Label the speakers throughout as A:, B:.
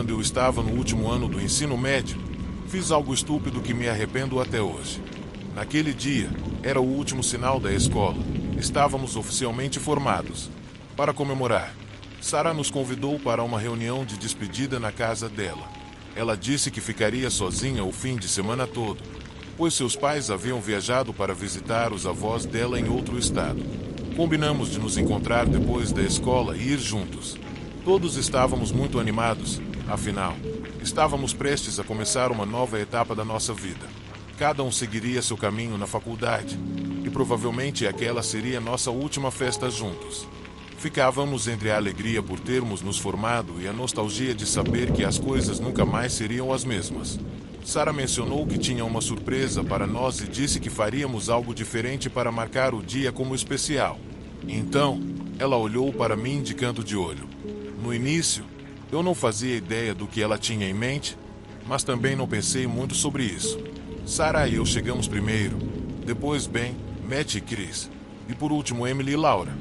A: quando eu estava no último ano do ensino médio, fiz algo estúpido que me arrependo até hoje. Naquele dia, era o último sinal da escola. Estávamos oficialmente formados. Para comemorar, Sarah nos convidou para uma reunião de despedida na casa dela. Ela disse que ficaria sozinha o fim de semana todo, pois seus pais haviam viajado para visitar os avós dela em outro estado. Combinamos de nos encontrar depois da escola e ir juntos. Todos estávamos muito animados, afinal, estávamos prestes a começar uma nova etapa da nossa vida. Cada um seguiria seu caminho na faculdade, e provavelmente aquela seria nossa última festa juntos. Ficávamos entre a alegria por termos nos formado e a nostalgia de saber que as coisas nunca mais seriam as mesmas. Sarah mencionou que tinha uma surpresa para nós e disse que faríamos algo diferente para marcar o dia como especial. Então, ela olhou para mim de canto de olho. No início, eu não fazia ideia do que ela tinha em mente, mas também não pensei muito sobre isso. Sarah e eu chegamos primeiro, depois Ben, Matt e Chris, e por último Emily e Laura.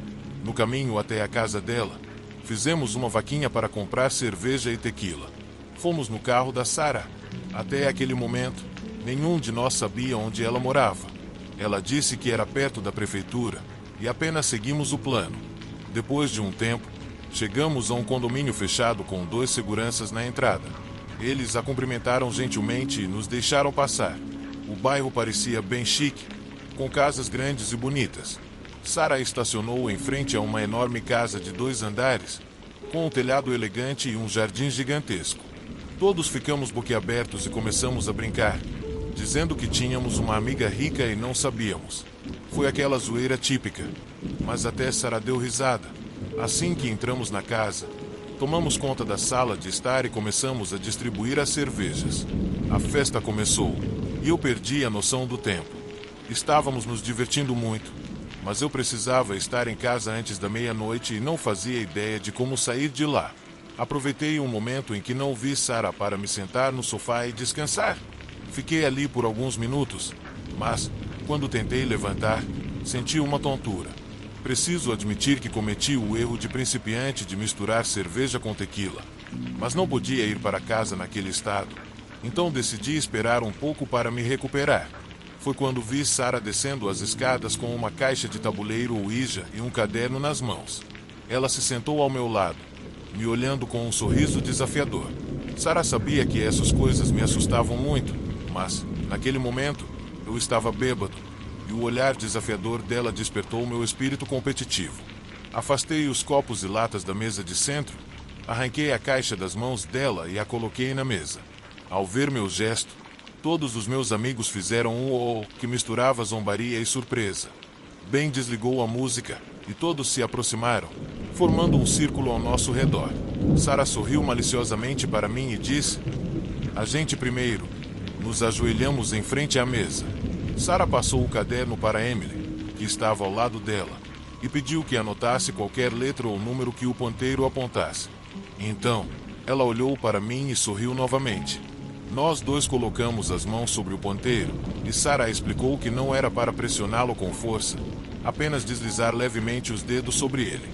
A: No caminho até a casa dela, fizemos uma vaquinha para comprar cerveja e tequila. Fomos no carro da Sarah. Até aquele momento, nenhum de nós sabia onde ela morava. Ela disse que era perto da prefeitura e apenas seguimos o plano. Depois de um tempo, chegamos a um condomínio fechado com 2 seguranças na entrada. Eles a cumprimentaram gentilmente e nos deixaram passar. O bairro parecia bem chique, com casas grandes e bonitas. Sarah estacionou em frente a uma enorme casa de 2 andares, com um telhado elegante e um jardim gigantesco. Todos ficamos boquiabertos e começamos a brincar, dizendo que tínhamos uma amiga rica e não sabíamos. Foi aquela zoeira típica, mas até Sarah deu risada. Assim que entramos na casa, tomamos conta da sala de estar e começamos a distribuir as cervejas. A festa começou, e eu perdi a noção do tempo. Estávamos nos divertindo muito, mas eu precisava estar em casa antes da meia-noite e não fazia ideia de como sair de lá. Aproveitei um momento em que não vi Sarah para me sentar no sofá e descansar. Fiquei ali por alguns minutos, mas, quando tentei levantar, senti uma tontura. Preciso admitir que cometi o erro de principiante de misturar cerveja com tequila, mas não podia ir para casa naquele estado, então decidi esperar um pouco para me recuperar. Foi quando vi Sarah descendo as escadas com uma caixa de tabuleiro Ouija e um caderno nas mãos. Ela se sentou ao meu lado, me olhando com um sorriso desafiador. Sarah sabia que essas coisas me assustavam muito, mas, naquele momento, eu estava bêbado, e o olhar desafiador dela despertou meu espírito competitivo. Afastei os copos e latas da mesa de centro, arranquei a caixa das mãos dela e a coloquei na mesa. Ao ver meu gesto, todos os meus amigos fizeram um oh que misturava zombaria e surpresa. Ben desligou a música e todos se aproximaram, formando um círculo ao nosso redor. Sarah sorriu maliciosamente para mim e disse: "A gente primeiro." Nos ajoelhamos em frente à mesa. Sarah passou o caderno para Emily, que estava ao lado dela, e pediu que anotasse qualquer letra ou número que o ponteiro apontasse. Então, ela olhou para mim e sorriu novamente. Nós dois colocamos as mãos sobre o ponteiro, e Sarah explicou que não era para pressioná-lo com força, apenas deslizar levemente os dedos sobre ele.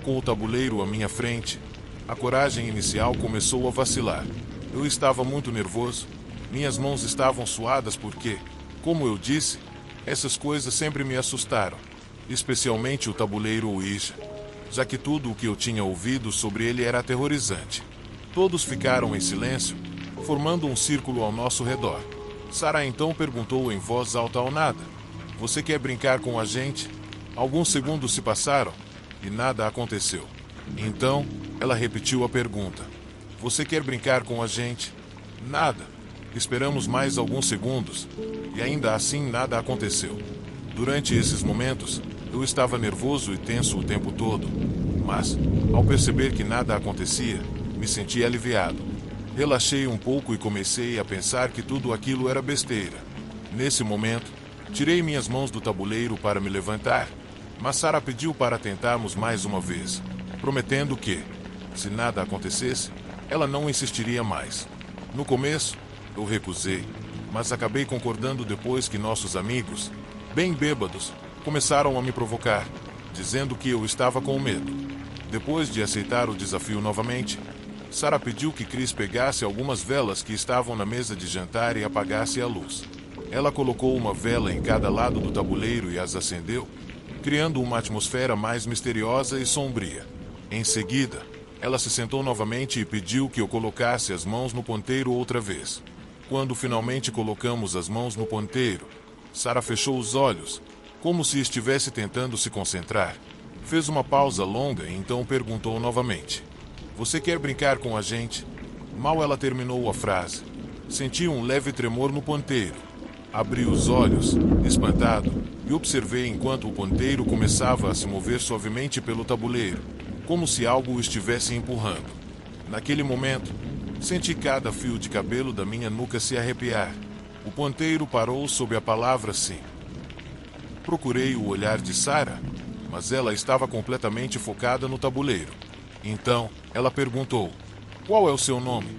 A: Com o tabuleiro à minha frente, a coragem inicial começou a vacilar. Eu estava muito nervoso, minhas mãos estavam suadas porque, como eu disse, essas coisas sempre me assustaram, especialmente o tabuleiro Ouija, já que tudo o que eu tinha ouvido sobre ele era aterrorizante. Todos ficaram em silêncio, formando um círculo ao nosso redor. Sarah então perguntou em voz alta ao nada: "Você quer brincar com a gente?" Alguns segundos se passaram e nada aconteceu. Então, ela repetiu a pergunta: "Você quer brincar com a gente?" Nada. Esperamos mais alguns segundos e ainda assim nada aconteceu. Durante esses momentos, eu estava nervoso e tenso o tempo todo, mas, ao perceber que nada acontecia, me senti aliviado. Relaxei um pouco e comecei a pensar que tudo aquilo era besteira. Nesse momento, tirei minhas mãos do tabuleiro para me levantar, mas Sarah pediu para tentarmos mais uma vez, prometendo que, se nada acontecesse, ela não insistiria mais. No começo, eu recusei, mas acabei concordando depois que nossos amigos, bem bêbados, começaram a me provocar, dizendo que eu estava com medo. Depois de aceitar o desafio novamente, Sarah pediu que Chris pegasse algumas velas que estavam na mesa de jantar e apagasse a luz. Ela colocou uma vela em cada lado do tabuleiro e as acendeu, criando uma atmosfera mais misteriosa e sombria. Em seguida, ela se sentou novamente e pediu que eu colocasse as mãos no ponteiro outra vez. Quando finalmente colocamos as mãos no ponteiro, Sarah fechou os olhos, como se estivesse tentando se concentrar. Fez uma pausa longa e então perguntou novamente: "Você quer brincar com a gente?" Mal ela terminou a frase, senti um leve tremor no ponteiro. Abri os olhos, espantado, e observei enquanto o ponteiro começava a se mover suavemente pelo tabuleiro, como se algo o estivesse empurrando. Naquele momento, senti cada fio de cabelo da minha nuca se arrepiar. O ponteiro parou sob a palavra sim. Procurei o olhar de Sarah, mas ela estava completamente focada no tabuleiro. Então, ela perguntou: "Qual é o seu nome?"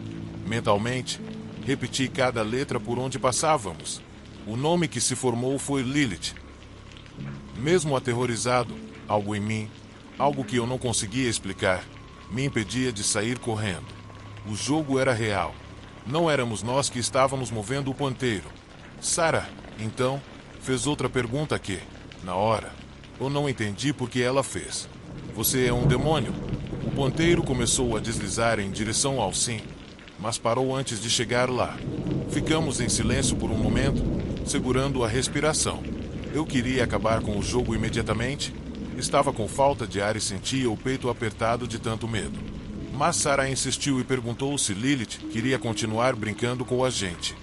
A: Mentalmente, repeti cada letra por onde passávamos. O nome que se formou foi Lilith. Mesmo aterrorizado, algo em mim, algo que eu não conseguia explicar, me impedia de sair correndo. O jogo era real. Não éramos nós que estávamos movendo o ponteiro. Sarah, então, fez outra pergunta que, na hora, eu não entendi por que ela fez. "Você é um demônio?" O ponteiro começou a deslizar em direção ao sim, mas parou antes de chegar lá. Ficamos em silêncio por um momento, segurando a respiração. Eu queria acabar com o jogo imediatamente. Estava com falta de ar e sentia o peito apertado de tanto medo. Mas Sarah insistiu e perguntou se Lilith queria continuar brincando com a gente.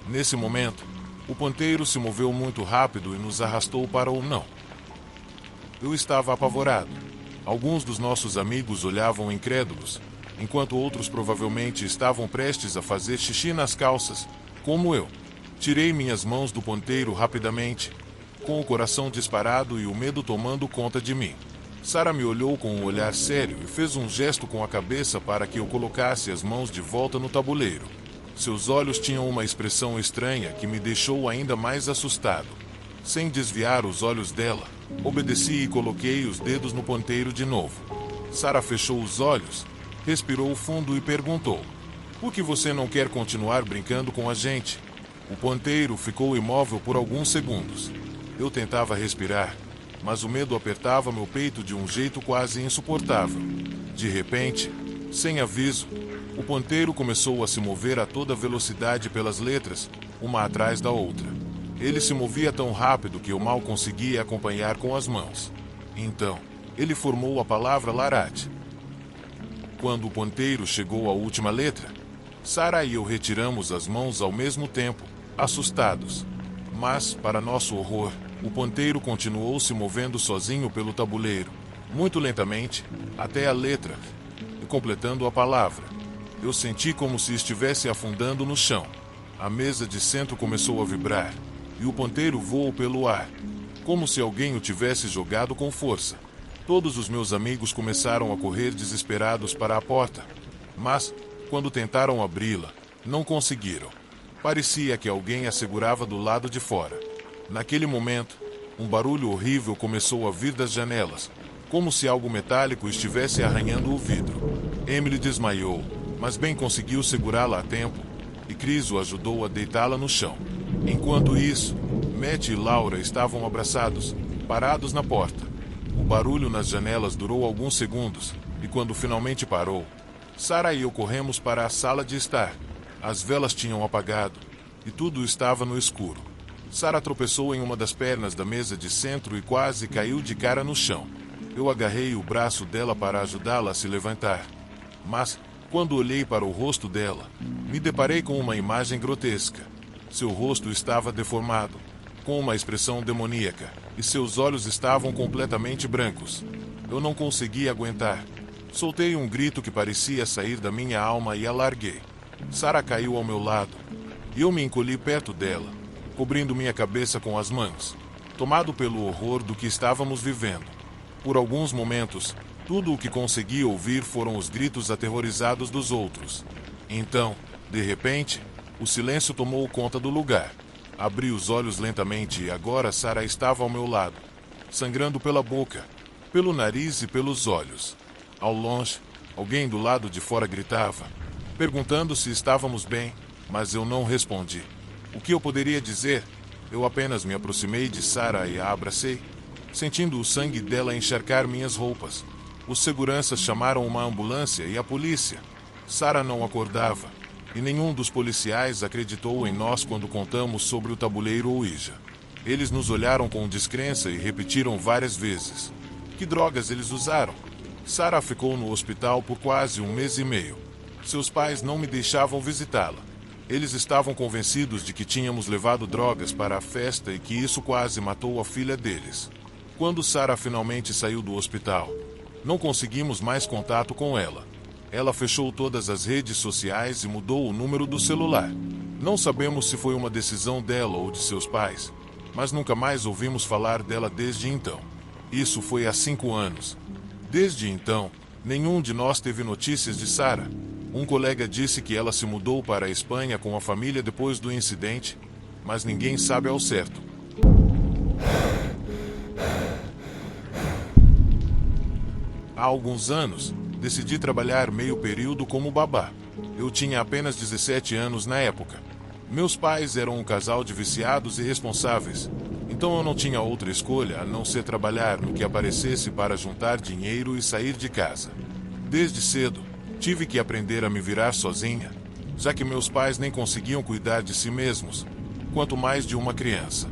A: Nesse momento, o ponteiro se moveu muito rápido e nos arrastou para o não. Eu estava apavorado. Alguns dos nossos amigos olhavam incrédulos, enquanto outros provavelmente estavam prestes a fazer xixi nas calças, como eu. Tirei minhas mãos do ponteiro rapidamente, com o coração disparado e o medo tomando conta de mim. Sarah me olhou com um olhar sério e fez um gesto com a cabeça para que eu colocasse as mãos de volta no tabuleiro. Seus olhos tinham uma expressão estranha que me deixou ainda mais assustado. Sem desviar os olhos dela, obedeci e coloquei os dedos no ponteiro de novo. Sarah fechou os olhos, respirou fundo e perguntou: "Por que você não quer continuar brincando com a gente?" O ponteiro ficou imóvel por alguns segundos. Eu tentava respirar, mas o medo apertava meu peito de um jeito quase insuportável. De repente, sem aviso, o ponteiro começou a se mover a toda velocidade pelas letras, uma atrás da outra. Ele se movia tão rápido que eu mal conseguia acompanhar com as mãos. Então, ele formou a palavra Larat. Quando o ponteiro chegou à última letra, Sarah e eu retiramos as mãos ao mesmo tempo, assustados. Mas, para nosso horror, o ponteiro continuou se movendo sozinho pelo tabuleiro, muito lentamente, até a letra, e completando a palavra. Eu senti como se estivesse afundando no chão. A mesa de centro começou a vibrar, e o ponteiro voou pelo ar, como se alguém o tivesse jogado com força. Todos os meus amigos começaram a correr desesperados para a porta, mas, quando tentaram abri-la, não conseguiram. Parecia que alguém a segurava do lado de fora. Naquele momento, um barulho horrível começou a vir das janelas, como se algo metálico estivesse arranhando o vidro. Emily desmaiou, mas Ben conseguiu segurá-la a tempo, e Chris o ajudou a deitá-la no chão. Enquanto isso, Matt e Laura estavam abraçados, parados na porta. O barulho nas janelas durou alguns segundos, e quando finalmente parou, Sarah e eu corremos para a sala de estar. As velas tinham apagado, e tudo estava no escuro. Sarah tropeçou em uma das pernas da mesa de centro e quase caiu de cara no chão. Eu agarrei o braço dela para ajudá-la a se levantar. Mas, quando olhei para o rosto dela, me deparei com uma imagem grotesca. Seu rosto estava deformado, com uma expressão demoníaca, e seus olhos estavam completamente brancos. Eu não conseguia aguentar. Soltei um grito que parecia sair da minha alma e a larguei. Sarah caiu ao meu lado, e eu me encolhi perto dela, cobrindo minha cabeça com as mãos, tomado pelo horror do que estávamos vivendo. Por alguns momentos, tudo o que consegui ouvir foram os gritos aterrorizados dos outros. Então, de repente, o silêncio tomou conta do lugar. Abri os olhos lentamente e agora Sarah estava ao meu lado, sangrando pela boca, pelo nariz e pelos olhos. Ao longe, Alguém do lado de fora gritava, perguntando se estávamos bem, mas eu não respondi. O que eu poderia dizer? Eu apenas me aproximei de Sarah e a abracei, sentindo o sangue dela encharcar minhas roupas. Os seguranças chamaram uma ambulância e a polícia. Sarah não acordava, e nenhum dos policiais acreditou em nós quando contamos sobre o tabuleiro Ouija. Eles nos olharam com descrença e repetiram várias vezes. Que drogas eles usaram? Sarah ficou no hospital por quase 1 mês e meio. Seus pais não me deixavam visitá-la. Eles estavam convencidos de que tínhamos levado drogas para a festa e que isso quase matou a filha deles. Quando Sarah finalmente saiu do hospital, não conseguimos mais contato com ela. Ela fechou todas as redes sociais e mudou o número do celular. Não sabemos se foi uma decisão dela ou de seus pais, mas nunca mais ouvimos falar dela desde então. Isso foi há 5 anos. Desde então, nenhum de nós teve notícias de Sarah. Um colega disse que ela se mudou para a Espanha com a família depois do incidente, mas ninguém sabe ao certo. Há alguns anos, decidi trabalhar meio período como babá. Eu tinha apenas 17 anos na época. Meus pais eram um casal de viciados e irresponsáveis, então eu não tinha outra escolha a não ser trabalhar no que aparecesse para juntar dinheiro e sair de casa. Desde cedo, tive que aprender a me virar sozinha, já que meus pais nem conseguiam cuidar de si mesmos, quanto mais de uma criança.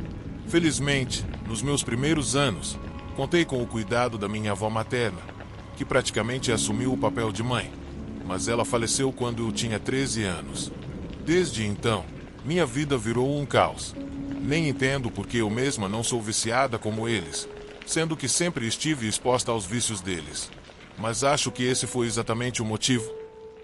A: Felizmente, nos meus primeiros anos, contei com o cuidado da minha avó materna, que praticamente assumiu o papel de mãe, mas ela faleceu quando eu tinha 13 anos. Desde então, minha vida virou um caos. Nem entendo porque eu mesma não sou viciada como eles, sendo que sempre estive exposta aos vícios deles. Mas acho que esse foi exatamente o motivo.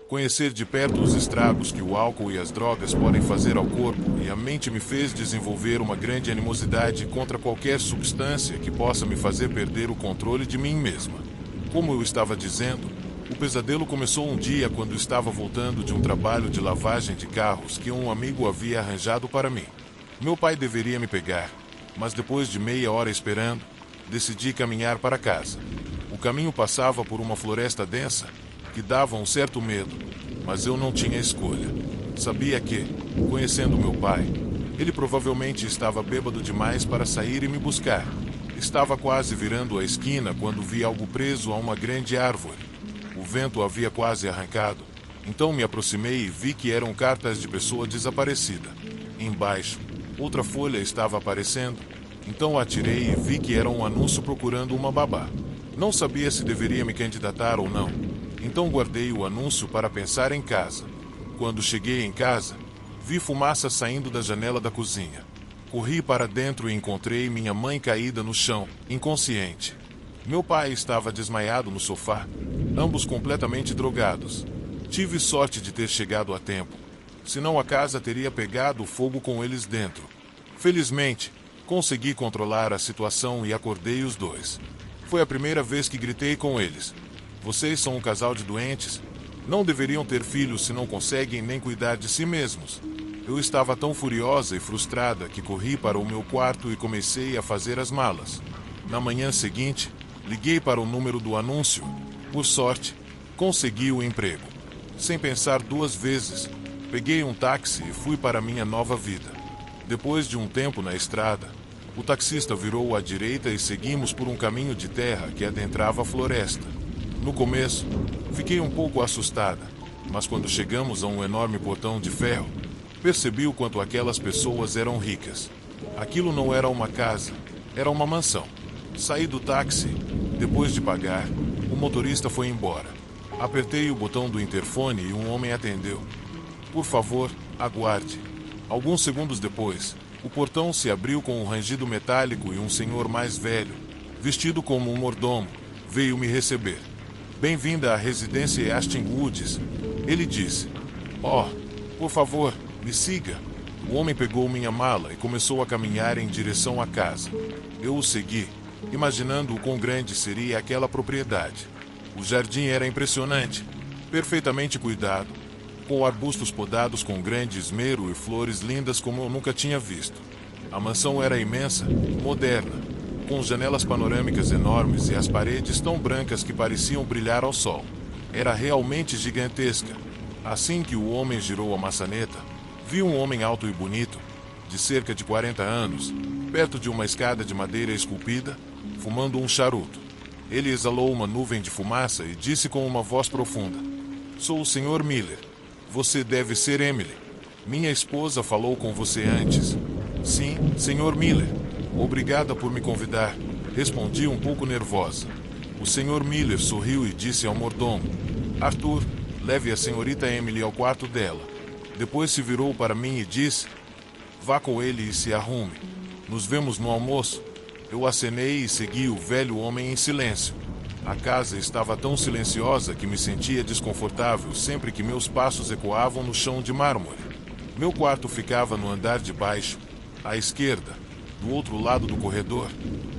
A: Conhecer de perto os estragos que o álcool e as drogas podem fazer ao corpo e a mente me fez desenvolver uma grande animosidade contra qualquer substância que possa me fazer perder o controle de mim mesma. Como eu estava dizendo, o pesadelo começou um dia quando estava voltando de um trabalho de lavagem de carros que um amigo havia arranjado para mim. Meu pai deveria me pegar, mas depois de meia hora esperando, decidi caminhar para casa. O caminho passava por uma floresta densa, que dava um certo medo, mas eu não tinha escolha. Sabia que, conhecendo meu pai, ele provavelmente estava bêbado demais para sair e me buscar. Estava quase virando a esquina quando vi algo preso a uma grande árvore. O vento havia quase arrancado, então me aproximei e vi que eram cartas de pessoa desaparecida. Embaixo, outra folha estava aparecendo, então atirei e vi que era um anúncio procurando uma babá. Não sabia se deveria me candidatar ou não, então guardei o anúncio para pensar em casa. Quando cheguei em casa, vi fumaça saindo da janela da cozinha. Corri para dentro e encontrei minha mãe caída no chão, inconsciente. Meu pai estava desmaiado no sofá, ambos completamente drogados. Tive sorte de ter chegado a tempo, senão a casa teria pegado fogo com eles dentro. Felizmente, consegui controlar a situação e acordei os dois. Foi a primeira vez que gritei com eles. Vocês são um casal de doentes? Não deveriam ter filhos se não conseguem nem cuidar de si mesmos. Eu estava tão furiosa e frustrada que corri para o meu quarto e comecei a fazer as malas. Na manhã seguinte, liguei para o número do anúncio. Por sorte, consegui o emprego. Sem pensar 2 vezes, peguei um táxi e fui para minha nova vida. Depois de um tempo na estrada, o taxista virou à direita e seguimos por um caminho de terra que adentrava a floresta. No começo, fiquei um pouco assustada, mas quando chegamos a um enorme portão de ferro, percebi o quanto aquelas pessoas eram ricas. Aquilo não era uma casa, era uma mansão. Saí do táxi. Depois de pagar, o motorista foi embora. Apertei o botão do interfone e um homem atendeu. Por favor, aguarde. Alguns segundos depois, o portão se abriu com um rangido metálico e um senhor mais velho, vestido como um mordomo, veio me receber. Bem-vinda à residência Aston Woods, ele disse. Oh, por favor, me siga. O homem pegou minha mala e começou a caminhar em direção à casa. Eu o segui, imaginando o quão grande seria aquela propriedade. O jardim era impressionante, perfeitamente cuidado, com arbustos podados com grande esmero e flores lindas como eu nunca tinha visto. A mansão era imensa, moderna, com janelas panorâmicas enormes e as paredes tão brancas que pareciam brilhar ao sol. Era realmente gigantesca. Assim que o homem girou a maçaneta, vi um homem alto e bonito, de cerca de 40 anos, perto de uma escada de madeira esculpida, fumando um charuto. Ele exalou uma nuvem de fumaça e disse com uma voz profunda: "Sou o Sr. Miller. Você deve ser Emily. Minha esposa falou com você antes." "Sim, Sr. Miller. Obrigada por me convidar", respondi um pouco nervosa. O Sr. Miller sorriu e disse ao mordomo: "Arthur, leve a senhorita Emily ao quarto dela." Depois se virou para mim e disse: "Vá com ele e se arrume. Nos vemos no almoço." Eu acenei e segui o velho homem em silêncio. A casa estava tão silenciosa que me sentia desconfortável sempre que meus passos ecoavam no chão de mármore. Meu quarto ficava no andar de baixo, à esquerda, do outro lado do corredor,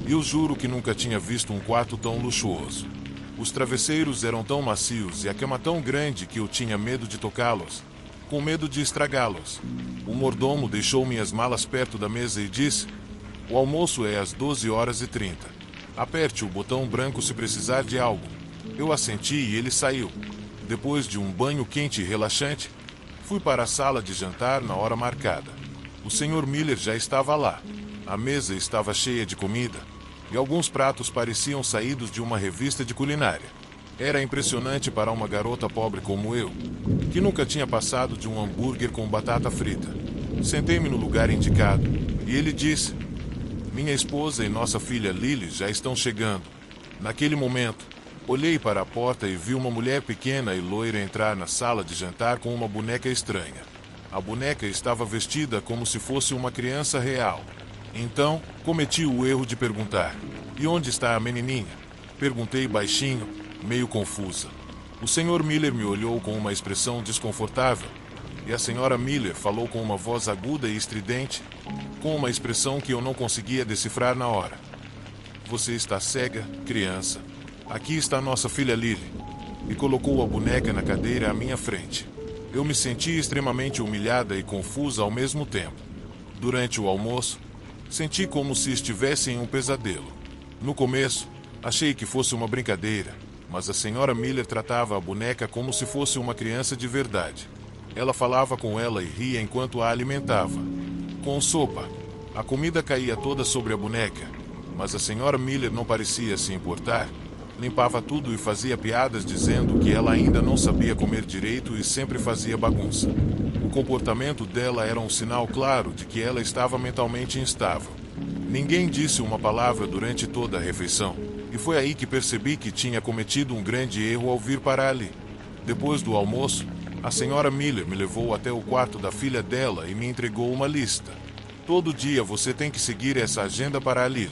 A: e eu juro que nunca tinha visto um quarto tão luxuoso. Os travesseiros eram tão macios e a cama tão grande que eu tinha medo de tocá-los, com medo de estragá-los. O mordomo deixou minhas malas perto da mesa e disse: "O almoço é às 12h30. Aperte o botão branco se precisar de algo." Eu assenti e ele saiu. Depois de um banho quente e relaxante, fui para a sala de jantar na hora marcada. O Sr. Miller já estava lá. A mesa estava cheia de comida, e alguns pratos pareciam saídos de uma revista de culinária. Era impressionante para uma garota pobre como eu, que nunca tinha passado de um hambúrguer com batata frita. Sentei-me no lugar indicado, e ele disse: "Minha esposa e nossa filha Lily já estão chegando." Naquele momento, olhei para a porta e vi uma mulher pequena e loira entrar na sala de jantar com uma boneca estranha. A boneca estava vestida como se fosse uma criança real. Então, cometi o erro de perguntar: "E onde está a menininha?" Perguntei baixinho, meio confusa. O Sr. Miller me olhou com uma expressão desconfortável, e a Sra. Miller falou com uma voz aguda e estridente, com uma expressão que eu não conseguia decifrar na hora: "Você está cega, criança. Aqui está nossa filha Lily." E colocou a boneca na cadeira à minha frente. Eu me senti extremamente humilhada e confusa ao mesmo tempo. Durante o almoço, senti como se estivesse em um pesadelo. No começo, achei que fosse uma brincadeira, mas a Sra. Miller tratava a boneca como se fosse uma criança de verdade. Ela falava com ela e ria enquanto a alimentava. Com sopa. A comida caía toda sobre a boneca, mas a Sra. Miller não parecia se importar. Limpava tudo e fazia piadas dizendo que ela ainda não sabia comer direito e sempre fazia bagunça. O comportamento dela era um sinal claro de que ela estava mentalmente instável. Ninguém disse uma palavra durante toda a refeição, e foi aí que percebi que tinha cometido um grande erro ao vir para ali. Depois do almoço, a Sra. Miller me levou até o quarto da filha dela e me entregou uma lista. "Todo dia você tem que seguir essa agenda para a Lily.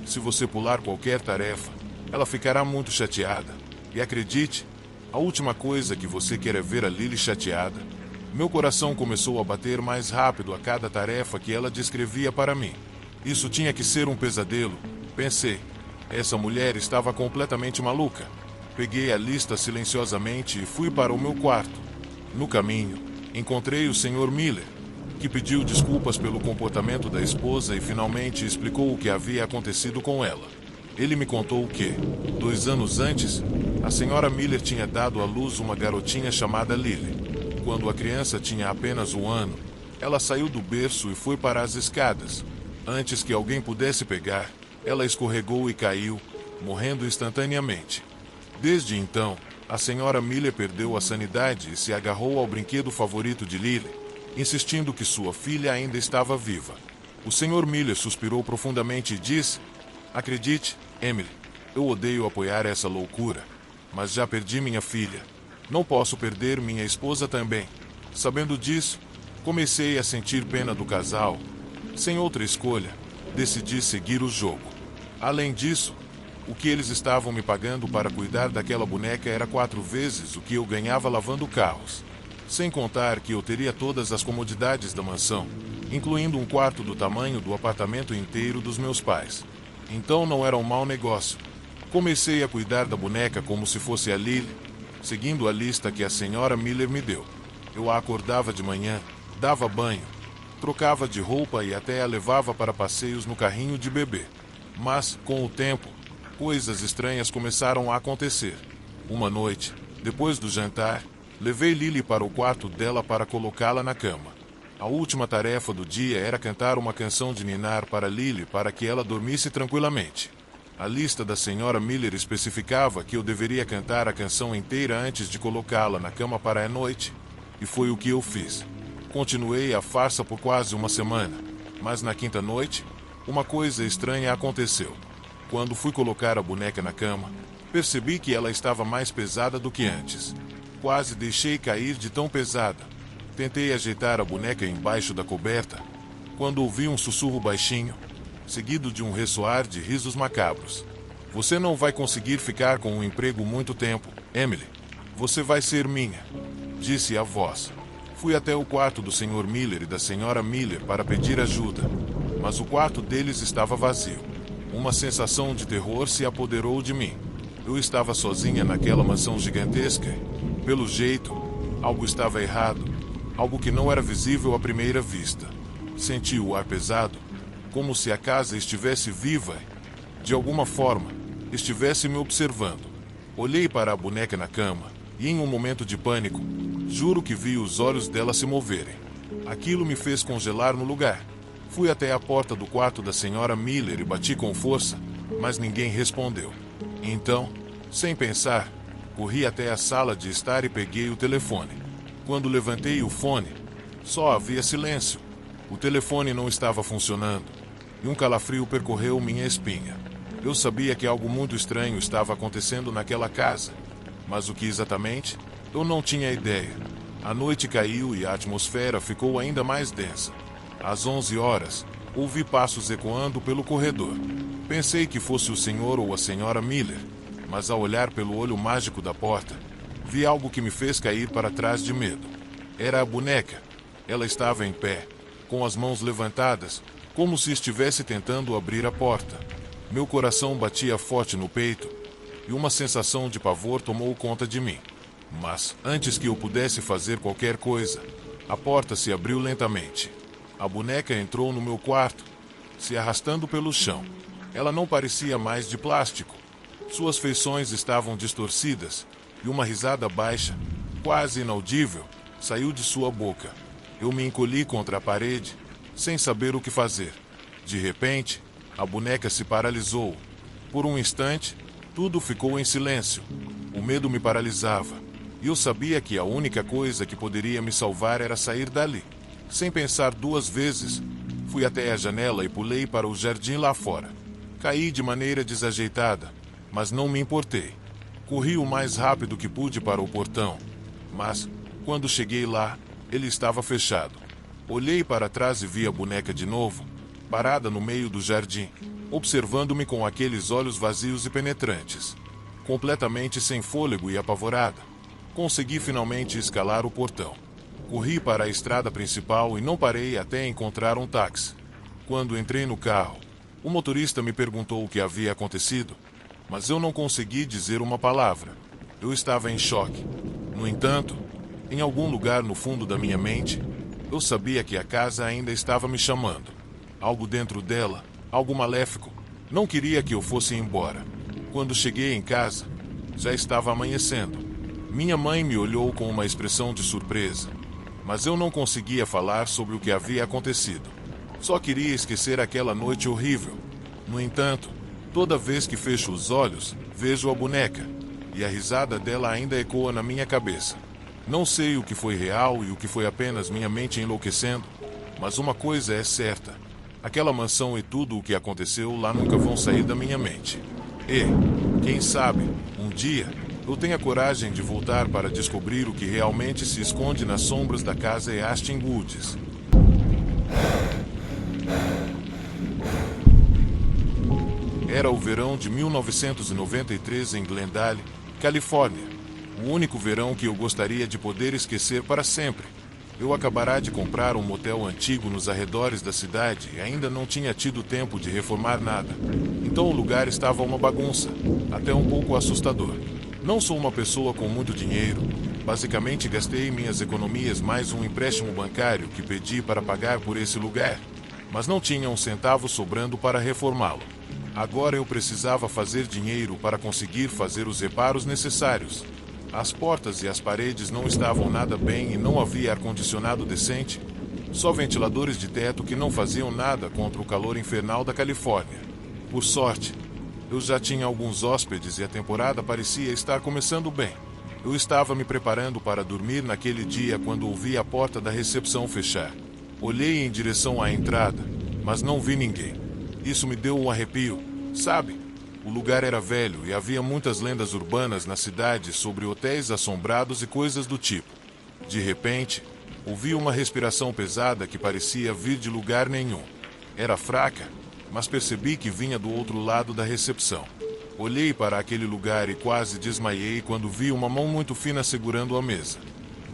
A: Se você pular qualquer tarefa, ela ficará muito chateada. E acredite, a última coisa que você quer é ver a Lily chateada." Meu coração começou a bater mais rápido a cada tarefa que ela descrevia para mim. Isso tinha que ser um pesadelo, pensei. Essa mulher estava completamente maluca. Peguei a lista silenciosamente e fui para o meu quarto. No caminho, encontrei o Sr. Miller, que pediu desculpas pelo comportamento da esposa e finalmente explicou o que havia acontecido com ela. Ele me contou que, 2 anos antes, a Sra. Miller tinha dado à luz uma garotinha chamada Lily. Quando a criança tinha apenas 1 ano, ela saiu do berço e foi para as escadas. Antes que alguém pudesse pegar, ela escorregou e caiu, morrendo instantaneamente. Desde então, a Sra. Miller perdeu a sanidade e se agarrou ao brinquedo favorito de Lily, insistindo que sua filha ainda estava viva. O Sr. Miller suspirou profundamente e disse: "Acredite, Emily, eu odeio apoiar essa loucura, mas já perdi minha filha. Não posso perder minha esposa também." Sabendo disso, comecei a sentir pena do casal. Sem outra escolha, decidi seguir o jogo. Além disso, o que eles estavam me pagando para cuidar daquela boneca era 4 vezes o que eu ganhava lavando carros. Sem contar que eu teria todas as comodidades da mansão, incluindo um quarto do tamanho do apartamento inteiro dos meus pais. Então não era um mau negócio. Comecei a cuidar da boneca como se fosse a Lily, seguindo a lista que a Sra. Miller me deu. Eu a acordava de manhã, dava banho, trocava de roupa e até a levava para passeios no carrinho de bebê. Mas, com o tempo, coisas estranhas começaram a acontecer. Uma noite, Depois do jantar, levei Lily para o quarto dela para colocá-la na cama. A última tarefa do dia era cantar uma canção de ninar para Lily para que ela dormisse tranquilamente. A lista da senhora Miller especificava que eu deveria cantar a canção inteira antes de colocá-la na cama para a noite, e foi o que eu fiz. Continuei a farsa por quase uma semana, mas na quinta noite, uma coisa estranha aconteceu. Quando fui colocar a boneca na cama, percebi que ela estava mais pesada do que antes. Quase deixei cair de tão pesada. Tentei ajeitar a boneca embaixo da coberta, quando ouvi um sussurro baixinho, seguido de um ressoar de risos macabros. Você não vai conseguir ficar com um emprego muito tempo, Emily. Você vai ser minha, disse a voz. Fui até o quarto do Sr. Miller e da Sra. Miller para pedir ajuda, mas o quarto deles estava vazio. Uma sensação de terror se apoderou de mim. Eu estava sozinha naquela mansão gigantesca. Pelo jeito, algo estava errado, algo que não era visível à primeira vista. Senti o ar pesado, como se a casa estivesse viva e, de alguma forma, estivesse me observando. Olhei para a boneca na cama e, em um momento de pânico, juro que vi os olhos dela se moverem. Aquilo me fez congelar no lugar. Fui até a porta do quarto da Sra. Miller e bati com força, mas ninguém respondeu. Então, sem pensar, corri até a sala de estar e peguei o telefone. Quando levantei o fone, só havia silêncio. O telefone não estava funcionando, e um calafrio percorreu minha espinha. Eu sabia que algo muito estranho estava acontecendo naquela casa, mas o que exatamente, eu não tinha ideia. A noite caiu e a atmosfera ficou ainda mais densa. Às 11 horas, ouvi passos ecoando pelo corredor. Pensei que fosse o senhor ou a senhora Miller, mas ao olhar pelo olho mágico da porta, vi algo que me fez cair para trás de medo. Era a boneca. Ela estava em pé, com as mãos levantadas, como se estivesse tentando abrir a porta. Meu coração batia forte no peito, e uma sensação de pavor tomou conta de mim. Mas, antes que eu pudesse fazer qualquer coisa, a porta se abriu lentamente. A boneca entrou no meu quarto, se arrastando pelo chão. Ela não parecia mais de plástico. Suas feições estavam distorcidas, e uma risada baixa, quase inaudível, saiu de sua boca. Eu me encolhi contra a parede, sem saber o que fazer. De repente, a boneca se paralisou. Por um instante, tudo ficou em silêncio. O medo me paralisava, e eu sabia que a única coisa que poderia me salvar era sair dali. Sem pensar duas vezes, fui até a janela e pulei para o jardim lá fora. Caí de maneira desajeitada, mas não me importei. Corri o mais rápido que pude para o portão, mas, quando cheguei lá, ele estava fechado. Olhei para trás e vi a boneca de novo, parada no meio do jardim, observando-me com aqueles olhos vazios e penetrantes. Completamente sem fôlego e apavorada, consegui finalmente escalar o portão. Corri para a estrada principal e não parei até encontrar um táxi. Quando entrei no carro, o motorista me perguntou o que havia acontecido, mas eu não consegui dizer uma palavra. Eu estava em choque. No entanto, em algum lugar no fundo da minha mente, eu sabia que a casa ainda estava me chamando. Algo dentro dela, algo maléfico, não queria que eu fosse embora. Quando cheguei em casa, já estava amanhecendo. Minha mãe me olhou com uma expressão de surpresa, mas eu não conseguia falar sobre o que havia acontecido. Só queria esquecer aquela noite horrível. No entanto, toda vez que fecho os olhos, vejo a boneca, e a risada dela ainda ecoa na minha cabeça. Não sei o que foi real e o que foi apenas minha mente enlouquecendo, mas uma coisa é certa: aquela mansão e tudo o que aconteceu lá nunca vão sair da minha mente. E, quem sabe, um dia, eu tenha coragem de voltar para descobrir o que realmente se esconde nas sombras da casa Aston Woods. Era o verão de 1993 em Glendale, Califórnia. O único verão que eu gostaria de poder esquecer para sempre. Eu acabara de comprar um motel antigo nos arredores da cidade e ainda não tinha tido tempo de reformar nada. Então o lugar estava uma bagunça, até um pouco assustador. Não sou uma pessoa com muito dinheiro. Basicamente gastei minhas economias mais um empréstimo bancário que pedi para pagar por esse lugar, mas não tinha um centavo sobrando para reformá-lo. Agora eu precisava fazer dinheiro para conseguir fazer os reparos necessários. As portas e as paredes não estavam nada bem e não havia ar-condicionado decente, só ventiladores de teto que não faziam nada contra o calor infernal da Califórnia. Por sorte, eu já tinha alguns hóspedes e a temporada parecia estar começando bem. Eu estava me preparando para dormir naquele dia quando ouvi a porta da recepção fechar. Olhei em direção à entrada, mas não vi ninguém. Isso me deu um arrepio, sabe? O lugar era velho e havia muitas lendas urbanas na cidade sobre hotéis assombrados e coisas do tipo. De repente, ouvi uma respiração pesada que parecia vir de lugar nenhum. Era fraca, mas percebi que vinha do outro lado da recepção. Olhei para aquele lugar e quase desmaiei quando vi uma mão muito fina segurando a mesa.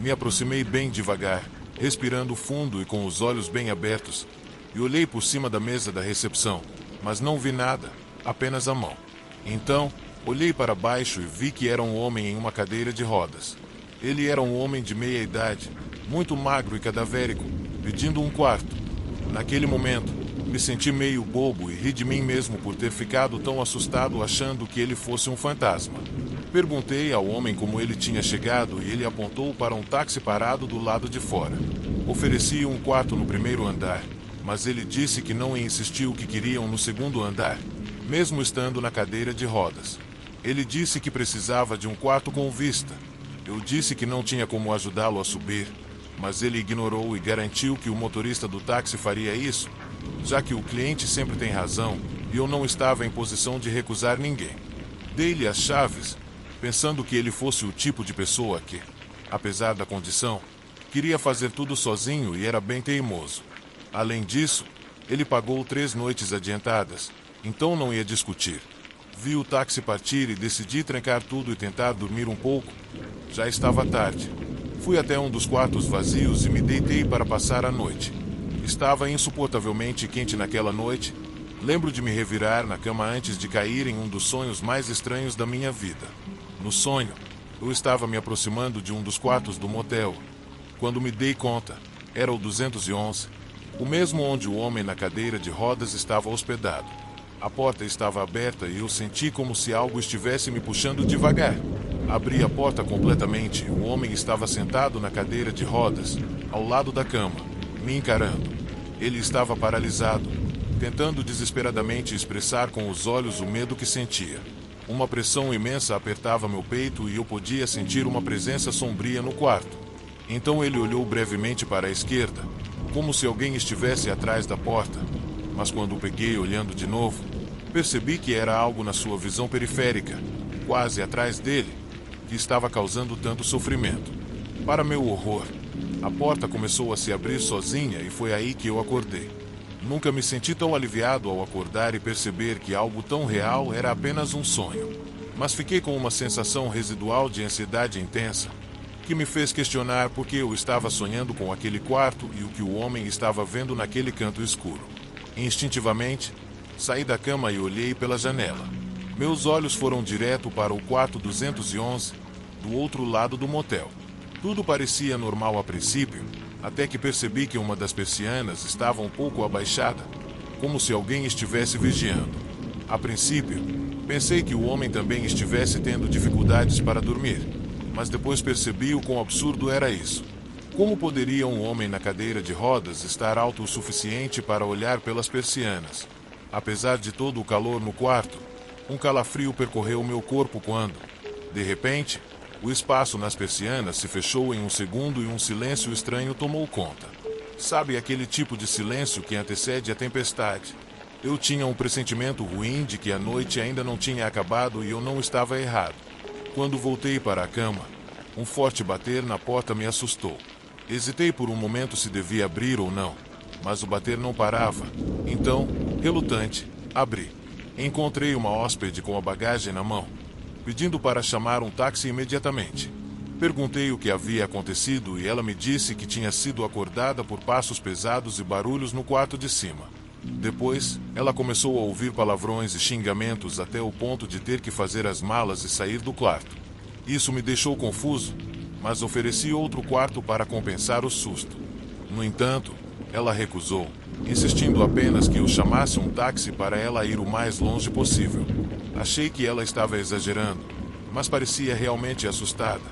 A: Me aproximei bem devagar, respirando fundo e com os olhos bem abertos, e olhei por cima da mesa da recepção, mas não vi nada, apenas a mão. Então, olhei para baixo e vi que era um homem em uma cadeira de rodas. Ele era um homem de meia idade, muito magro e cadavérico, pedindo um quarto. Naquele momento, me senti meio bobo e ri de mim mesmo por ter ficado tão assustado achando que ele fosse um fantasma. Perguntei ao homem como ele tinha chegado e ele apontou para um táxi parado do lado de fora. Ofereci um quarto no primeiro andar, mas ele disse que não insistiu que queriam no segundo andar, mesmo estando na cadeira de rodas. Ele disse que precisava de um quarto com vista. Eu disse que não tinha como ajudá-lo a subir, mas ele ignorou e garantiu que o motorista do táxi faria isso, já que o cliente sempre tem razão e eu não estava em posição de recusar ninguém. Dei-lhe as chaves, pensando que ele fosse o tipo de pessoa que, apesar da condição, queria fazer tudo sozinho e era bem teimoso. Além disso, ele pagou 3 noites adiantadas, então não ia discutir. Vi o táxi partir e decidi trancar tudo e tentar dormir um pouco. Já estava tarde. Fui até um dos quartos vazios e me deitei para passar a noite. Estava insuportavelmente quente naquela noite. Lembro de me revirar na cama antes de cair em um dos sonhos mais estranhos da minha vida. No sonho, eu estava me aproximando de um dos quartos do motel. Quando me dei conta, era o 211, o mesmo onde o homem na cadeira de rodas estava hospedado. A porta estava aberta e eu senti como se algo estivesse me puxando devagar. Abri a porta completamente e o homem estava sentado na cadeira de rodas, ao lado da cama, me encarando. Ele estava paralisado, tentando desesperadamente expressar com os olhos o medo que sentia. Uma pressão imensa apertava meu peito e eu podia sentir uma presença sombria no quarto. Então ele olhou brevemente para a esquerda, como se alguém estivesse atrás da porta, mas quando o peguei olhando de novo, percebi que era algo na sua visão periférica, quase atrás dele, que estava causando tanto sofrimento. Para meu horror, a porta começou a se abrir sozinha e foi aí que eu acordei. Nunca me senti tão aliviado ao acordar e perceber que algo tão real era apenas um sonho. Mas fiquei com uma sensação residual de ansiedade intensa, que me fez questionar por que eu estava sonhando com aquele quarto e o que o homem estava vendo naquele canto escuro. Instintivamente, saí da cama e olhei pela janela. Meus olhos foram direto para o quarto 211, do outro lado do motel. Tudo parecia normal a princípio, até que percebi que uma das persianas estava um pouco abaixada, como se alguém estivesse vigiando. A princípio, pensei que o homem também estivesse tendo dificuldades para dormir, mas depois percebi o quão absurdo era isso. Como poderia um homem na cadeira de rodas estar alto o suficiente para olhar pelas persianas? Apesar de todo o calor no quarto, um calafrio percorreu meu corpo quando, de repente, o espaço nas persianas se fechou em um segundo e um silêncio estranho tomou conta. Sabe aquele tipo de silêncio que antecede a tempestade? Eu tinha um pressentimento ruim de que a noite ainda não tinha acabado e eu não estava errado. Quando voltei para a cama, um forte bater na porta me assustou. Hesitei por um momento se devia abrir ou não, mas o bater não parava. Então, relutante, abri. Encontrei uma hóspede com a bagagem na mão, pedindo para chamar um táxi imediatamente. Perguntei o que havia acontecido e ela me disse que tinha sido acordada por passos pesados e barulhos no quarto de cima. Depois, ela começou a ouvir palavrões e xingamentos até o ponto de ter que fazer as malas e sair do quarto. Isso me deixou confuso, mas ofereci outro quarto para compensar o susto. No entanto, ela recusou, insistindo apenas que eu chamasse um táxi para ela ir o mais longe possível. Achei que ela estava exagerando, mas parecia realmente assustada,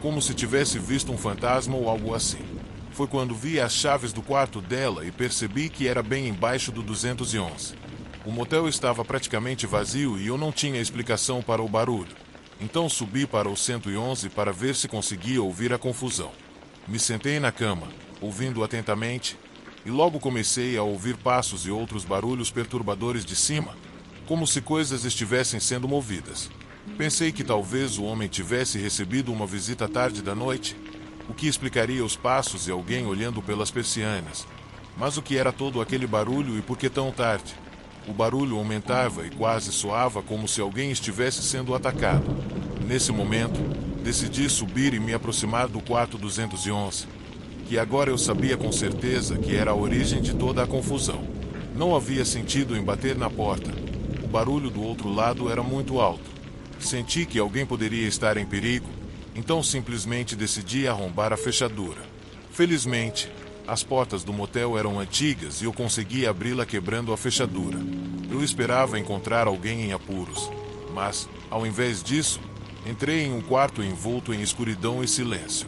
A: como se tivesse visto um fantasma ou algo assim. Foi quando vi as chaves do quarto dela e percebi que era bem embaixo do 211. O motel estava praticamente vazio e eu não tinha explicação para o barulho. Então subi para o 111 para ver se conseguia ouvir a confusão. Me sentei na cama, ouvindo atentamente, e logo comecei a ouvir passos e outros barulhos perturbadores de cima, como se coisas estivessem sendo movidas. Pensei que talvez o homem tivesse recebido uma visita tarde da noite, o que explicaria os passos e alguém olhando pelas persianas. Mas o que era todo aquele barulho e por que tão tarde? O barulho aumentava e quase soava como se alguém estivesse sendo atacado. Nesse momento, decidi subir e me aproximar do quarto 211, que agora eu sabia com certeza que era a origem de toda a confusão. Não havia sentido em bater na porta. O barulho do outro lado era muito alto. Senti que alguém poderia estar em perigo, então simplesmente decidi arrombar a fechadura. Felizmente, as portas do motel eram antigas e eu consegui abri-la quebrando a fechadura. Eu esperava encontrar alguém em apuros, mas, ao invés disso, entrei em um quarto envolto em escuridão e silêncio.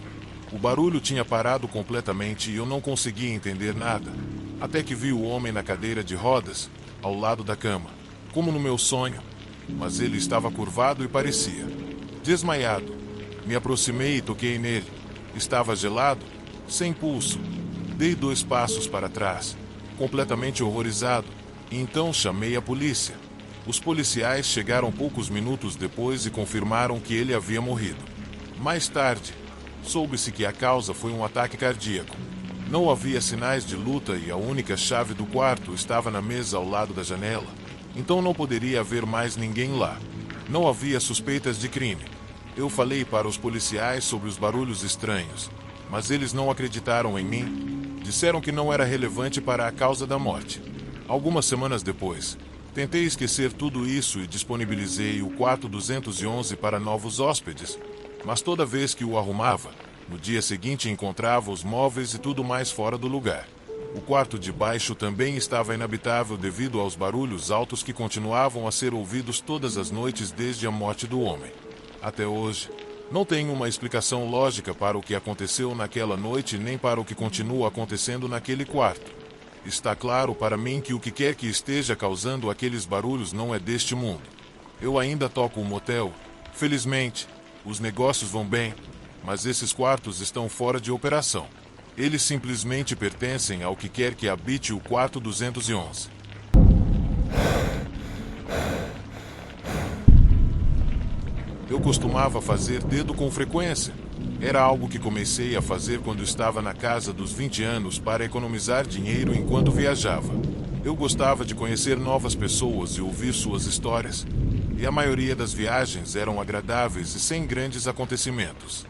A: O barulho tinha parado completamente e eu não conseguia entender nada, até que vi o homem na cadeira de rodas, ao lado da cama, como no meu sonho, mas ele estava curvado e parecia desmaiado. Me aproximei e toquei nele. Estava gelado, sem pulso. Dei 2 passos para trás, completamente horrorizado, e então chamei a polícia. Os policiais chegaram poucos minutos depois e confirmaram que ele havia morrido. Mais tarde, soube-se que a causa foi um ataque cardíaco. Não havia sinais de luta e a única chave do quarto estava na mesa ao lado da janela, então não poderia haver mais ninguém lá. Não havia suspeitas de crime. Eu falei para os policiais sobre os barulhos estranhos, mas eles não acreditaram em mim. Disseram que não era relevante para a causa da morte. Algumas semanas depois, tentei esquecer tudo isso e disponibilizei o quarto 211 para novos hóspedes, mas toda vez que o arrumava, no dia seguinte encontrava os móveis e tudo mais fora do lugar. O quarto de baixo também estava inabitável devido aos barulhos altos que continuavam a ser ouvidos todas as noites desde a morte do homem. Até hoje, não tenho uma explicação lógica para o que aconteceu naquela noite nem para o que continua acontecendo naquele quarto. Está claro para mim que o que quer que esteja causando aqueles barulhos não é deste mundo. Eu ainda toco o motel. Felizmente, os negócios vão bem, mas esses quartos estão fora de operação. Eles simplesmente pertencem ao que quer que habite o quarto 211. Eu costumava fazer dedo com frequência. Era algo que comecei a fazer quando estava na casa dos 20 anos para economizar dinheiro enquanto viajava. Eu gostava de conhecer novas pessoas e ouvir suas histórias, e a maioria das viagens eram agradáveis e sem grandes acontecimentos.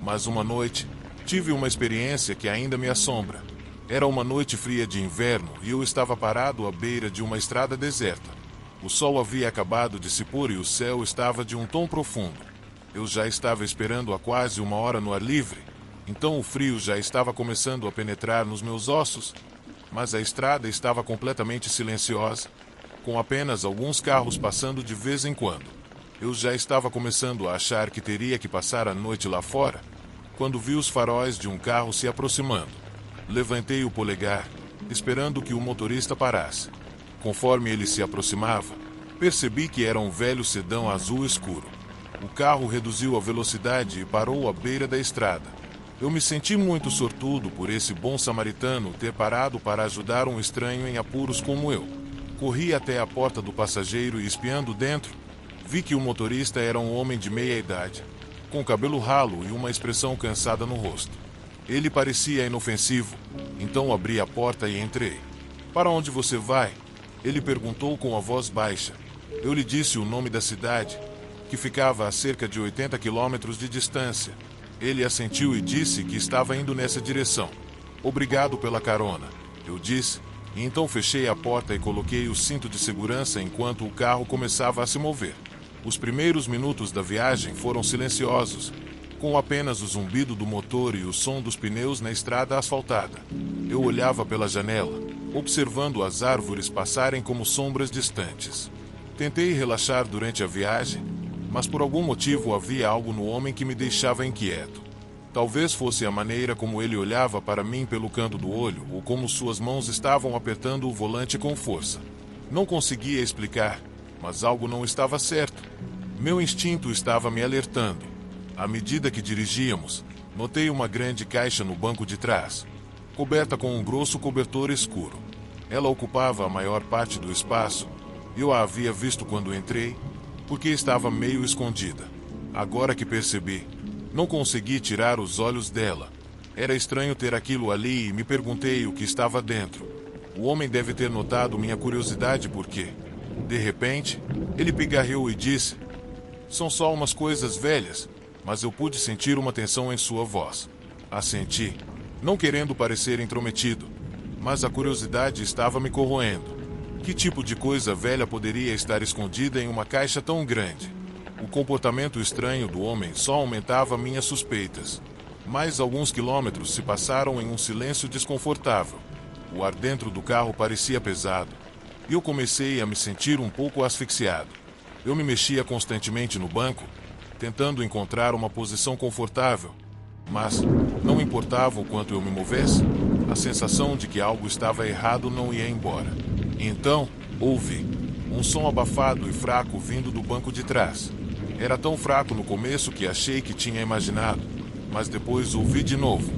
A: Mas uma noite, tive uma experiência que ainda me assombra. Era uma noite fria de inverno e eu estava parado à beira de uma estrada deserta. O sol havia acabado de se pôr e o céu estava de um tom profundo. Eu já estava esperando há quase 1 hora no ar livre, então o frio já estava começando a penetrar nos meus ossos, mas a estrada estava completamente silenciosa, com apenas alguns carros passando de vez em quando. Eu já estava começando a achar que teria que passar a noite lá fora, quando vi os faróis de um carro se aproximando. Levantei o polegar, esperando que o motorista parasse. Conforme ele se aproximava, percebi que era um velho sedã azul escuro. O carro reduziu a velocidade e parou à beira da estrada. Eu me senti muito sortudo por esse bom samaritano ter parado para ajudar um estranho em apuros como eu. Corri até a porta do passageiro e, espiando dentro, vi que o motorista era um homem de meia idade, com cabelo ralo e uma expressão cansada no rosto. Ele parecia inofensivo, então abri a porta e entrei. "Para onde você vai?" Ele perguntou com a voz baixa. Eu lhe disse o nome da cidade, que ficava a cerca de 80 quilômetros de distância. Ele assentiu e disse que estava indo nessa direção. "Obrigado pela carona", eu disse, e então fechei a porta e coloquei o cinto de segurança enquanto o carro começava a se mover. Os primeiros minutos da viagem foram silenciosos, com apenas o zumbido do motor e o som dos pneus na estrada asfaltada. Eu olhava pela janela, observando as árvores passarem como sombras distantes. Tentei relaxar durante a viagem, mas por algum motivo havia algo no homem que me deixava inquieto. Talvez fosse a maneira como ele olhava para mim pelo canto do olho, ou como suas mãos estavam apertando o volante com força. Não conseguia explicar, mas algo não estava certo. Meu instinto estava me alertando. À medida que dirigíamos, notei uma grande caixa no banco de trás, coberta com um grosso cobertor escuro. Ela ocupava a maior parte do espaço. Eu a havia visto quando entrei, porque estava meio escondida. Agora que percebi, não consegui tirar os olhos dela. Era estranho ter aquilo ali e me perguntei o que estava dentro. O homem deve ter notado minha curiosidade porque, de repente, ele pigarreou e disse: "São só umas coisas velhas", mas eu pude sentir uma tensão em sua voz. Assenti, não querendo parecer intrometido, mas a curiosidade estava me corroendo. Que tipo de coisa velha poderia estar escondida em uma caixa tão grande? O comportamento estranho do homem só aumentava minhas suspeitas. Mais alguns quilômetros se passaram em um silêncio desconfortável. O ar dentro do carro parecia pesado, e eu comecei a me sentir um pouco asfixiado. Eu me mexia constantemente no banco, tentando encontrar uma posição confortável, mas não importava o quanto eu me movesse, a sensação de que algo estava errado não ia embora. Então, ouvi um som abafado e fraco vindo do banco de trás. Era tão fraco no começo que achei que tinha imaginado, mas depois ouvi de novo.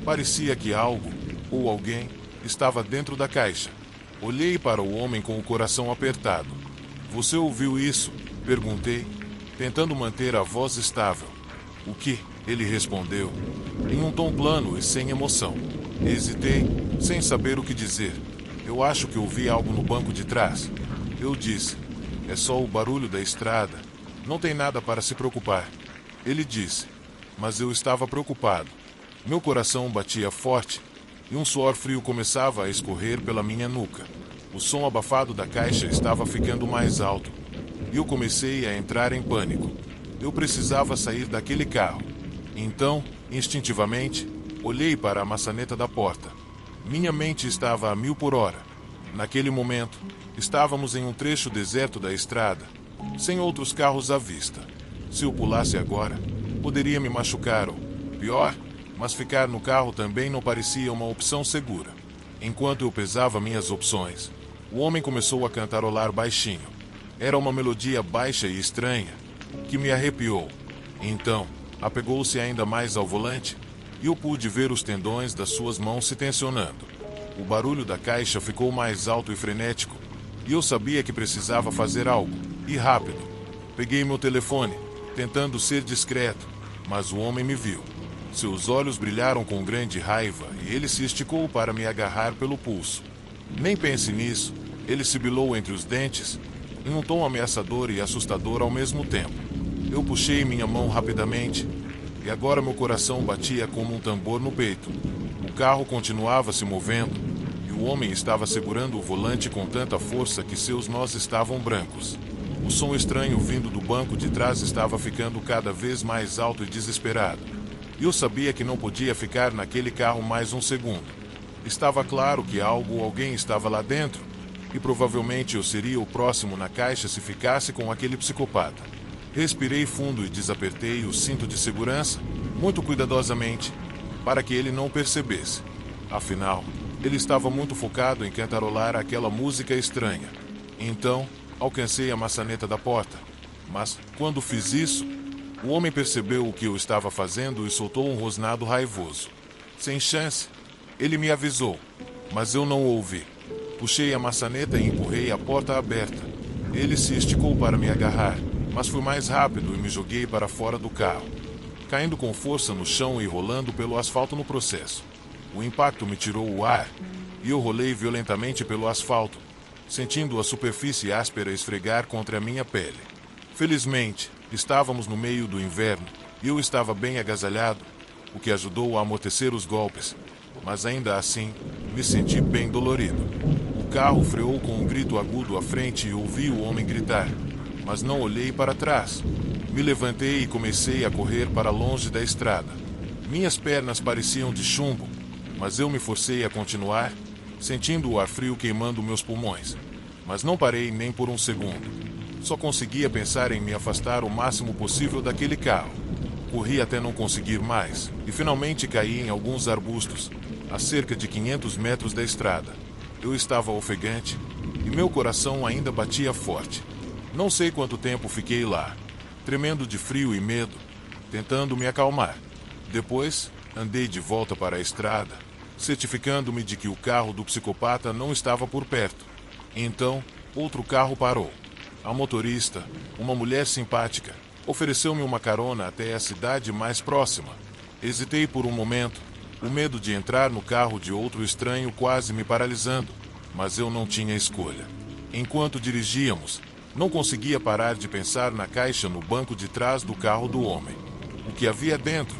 A: Parecia que algo, ou alguém, estava dentro da caixa. Olhei para o homem com o coração apertado. "Você ouviu isso?" perguntei, tentando manter a voz estável. "O que?" ele respondeu, em um tom plano e sem emoção. Hesitei, sem saber o que dizer. "Eu acho que ouvi algo no banco de trás." Eu disse: "É só o barulho da estrada. Não tem nada para se preocupar." Ele disse, mas eu estava preocupado. Meu coração batia forte e um suor frio começava a escorrer pela minha nuca. O som abafado da caixa estava ficando mais alto e eu comecei a entrar em pânico. Eu precisava sair daquele carro. Então, instintivamente, olhei para a maçaneta da porta. Minha mente estava a 1000 por hora. Naquele momento, estávamos em um trecho deserto da estrada, sem outros carros à vista. Se eu pulasse agora, poderia me machucar ou, pior, mas ficar no carro também não parecia uma opção segura. Enquanto eu pesava minhas opções, o homem começou a cantarolar baixinho. Era uma melodia baixa e estranha, que me arrepiou. Então, apegou-se ainda mais ao volante, e eu pude ver os tendões das suas mãos se tensionando. O barulho da caixa ficou mais alto e frenético, e eu sabia que precisava fazer algo, e rápido. Peguei meu telefone, tentando ser discreto, mas o homem me viu. Seus olhos brilharam com grande raiva e ele se esticou para me agarrar pelo pulso. Nem pense nisso, ele sibilou entre os dentes, em um tom ameaçador e assustador ao mesmo tempo. Eu puxei minha mão rapidamente, e agora meu coração batia como um tambor no peito. O carro continuava se movendo, e o homem estava segurando o volante com tanta força que seus nós estavam brancos. O som estranho vindo do banco de trás estava ficando cada vez mais alto e desesperado. Eu sabia que não podia ficar naquele carro mais um segundo. Estava claro que algo ou alguém estava lá dentro, e provavelmente eu seria o próximo na caixa se ficasse com aquele psicopata. Respirei fundo e desapertei o cinto de segurança, muito cuidadosamente, para que ele não percebesse. Afinal, ele estava muito focado em cantarolar aquela música estranha. Então, alcancei a maçaneta da porta, mas, quando fiz isso, o homem percebeu o que eu estava fazendo e soltou um rosnado raivoso. Sem chance, ele me avisou, mas eu não ouvi. Puxei a maçaneta e empurrei a porta aberta. Ele se esticou para me agarrar, mas fui mais rápido e me joguei para fora do carro, caindo com força no chão e rolando pelo asfalto no processo. O impacto me tirou o ar e eu rolei violentamente pelo asfalto, sentindo a superfície áspera esfregar contra a minha pele. Felizmente, estávamos no meio do inverno e eu estava bem agasalhado, o que ajudou a amortecer os golpes, mas ainda assim, me senti bem dolorido. O carro freou com um grito agudo à frente e ouvi o homem gritar, mas não olhei para trás. Me levantei e comecei a correr para longe da estrada. Minhas pernas pareciam de chumbo, mas eu me forcei a continuar, sentindo o ar frio queimando meus pulmões. Mas não parei nem por um segundo. Só conseguia pensar em me afastar o máximo possível daquele carro. Corri até não conseguir mais, e finalmente caí em alguns arbustos, a cerca de 500 metros da estrada. Eu estava ofegante, e meu coração ainda batia forte. Não sei quanto tempo fiquei lá, tremendo de frio e medo, tentando me acalmar. Depois, andei de volta para a estrada, certificando-me de que o carro do psicopata não estava por perto. Então, outro carro parou. A motorista, uma mulher simpática, ofereceu-me uma carona até a cidade mais próxima. Hesitei por um momento, o medo de entrar no carro de outro estranho quase me paralisando, mas eu não tinha escolha. Enquanto dirigíamos, não conseguia parar de pensar na caixa no banco de trás do carro do homem. O que havia dentro?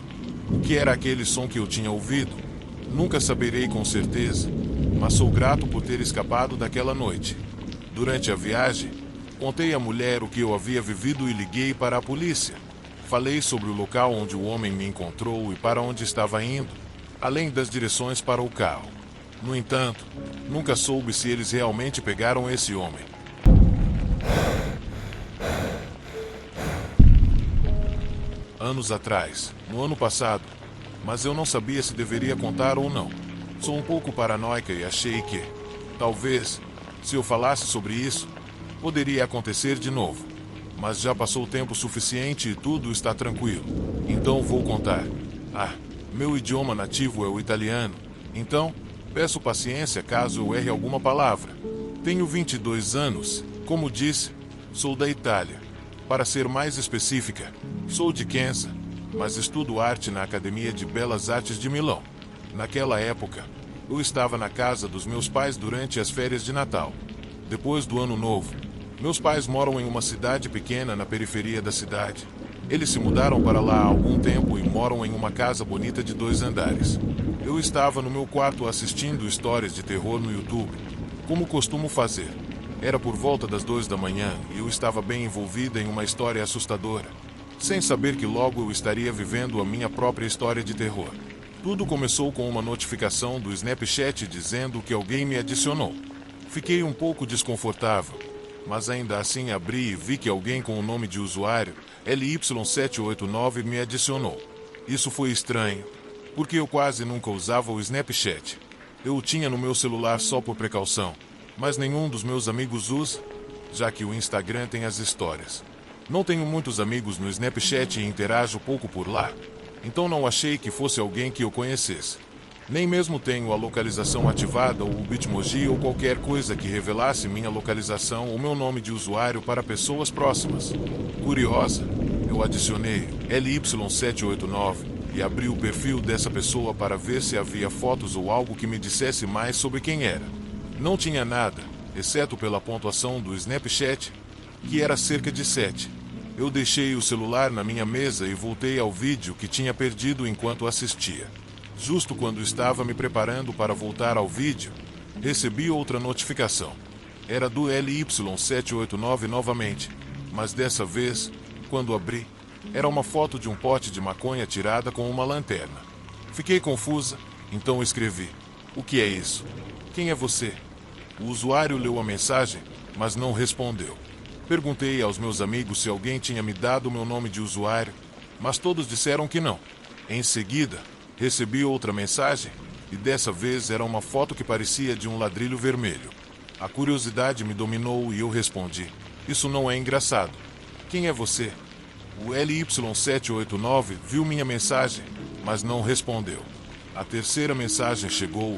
A: O que era aquele som que eu tinha ouvido? Nunca saberei com certeza, mas sou grato por ter escapado daquela noite. Durante a viagem, contei à mulher o que eu havia vivido e liguei para a polícia. Falei sobre o local onde o homem me encontrou e para onde estava indo, além das direções para o carro. No entanto, nunca soube se eles realmente pegaram esse homem. Anos atrás, no ano passado, mas eu não sabia se deveria contar ou não. Sou um pouco paranoica e achei que, talvez, se eu falasse sobre isso, poderia acontecer de novo. Mas já passou tempo suficiente e tudo está tranquilo. Então vou contar. Meu idioma nativo é o italiano, então peço paciência caso eu erre alguma palavra. Tenho 22 anos, como disse, sou da Itália. Para ser mais específica, sou de Kenza, mas estudo arte na Academia de Belas Artes de Milão. Naquela época, eu estava na casa dos meus pais durante as férias de Natal. Depois do Ano Novo, meus pais moram em uma cidade pequena na periferia da cidade. Eles se mudaram para lá há algum tempo e moram em uma casa bonita de 2 andares. Eu estava no meu quarto assistindo histórias de terror no YouTube, como costumo fazer. Era por volta das 2 da manhã e eu estava bem envolvida em uma história assustadora, sem saber que logo eu estaria vivendo a minha própria história de terror. Tudo começou com uma notificação do Snapchat dizendo que alguém me adicionou. Fiquei um pouco desconfortável, mas ainda assim abri e vi que alguém com o nome de usuário LY789 me adicionou. Isso foi estranho, porque eu quase nunca usava o Snapchat. Eu o tinha no meu celular só por precaução, mas nenhum dos meus amigos usa, já que o Instagram tem as histórias. Não tenho muitos amigos no Snapchat e interajo pouco por lá, então não achei que fosse alguém que eu conhecesse. Nem mesmo tenho a localização ativada ou o Bitmoji ou qualquer coisa que revelasse minha localização ou meu nome de usuário para pessoas próximas. Curiosa, eu adicionei LY789 e abri o perfil dessa pessoa para ver se havia fotos ou algo que me dissesse mais sobre quem era. Não tinha nada, exceto pela pontuação do Snapchat, que era cerca de 7. Eu deixei o celular na minha mesa e voltei ao vídeo que tinha perdido enquanto assistia. Justo quando estava me preparando para voltar ao vídeo, recebi outra notificação. Era do LY789 novamente, mas dessa vez, quando abri, era uma foto de um pote de maconha tirada com uma lanterna. Fiquei confusa, então escrevi: "O que é isso? Quem é você?" O usuário leu a mensagem, mas não respondeu. Perguntei aos meus amigos se alguém tinha me dado o meu nome de usuário, mas todos disseram que não. Em seguida, recebi outra mensagem, e dessa vez era uma foto que parecia de um ladrilho vermelho. A curiosidade me dominou e eu respondi: "Isso não é engraçado. Quem é você?" O LY789 viu minha mensagem, mas não respondeu. A terceira mensagem chegou.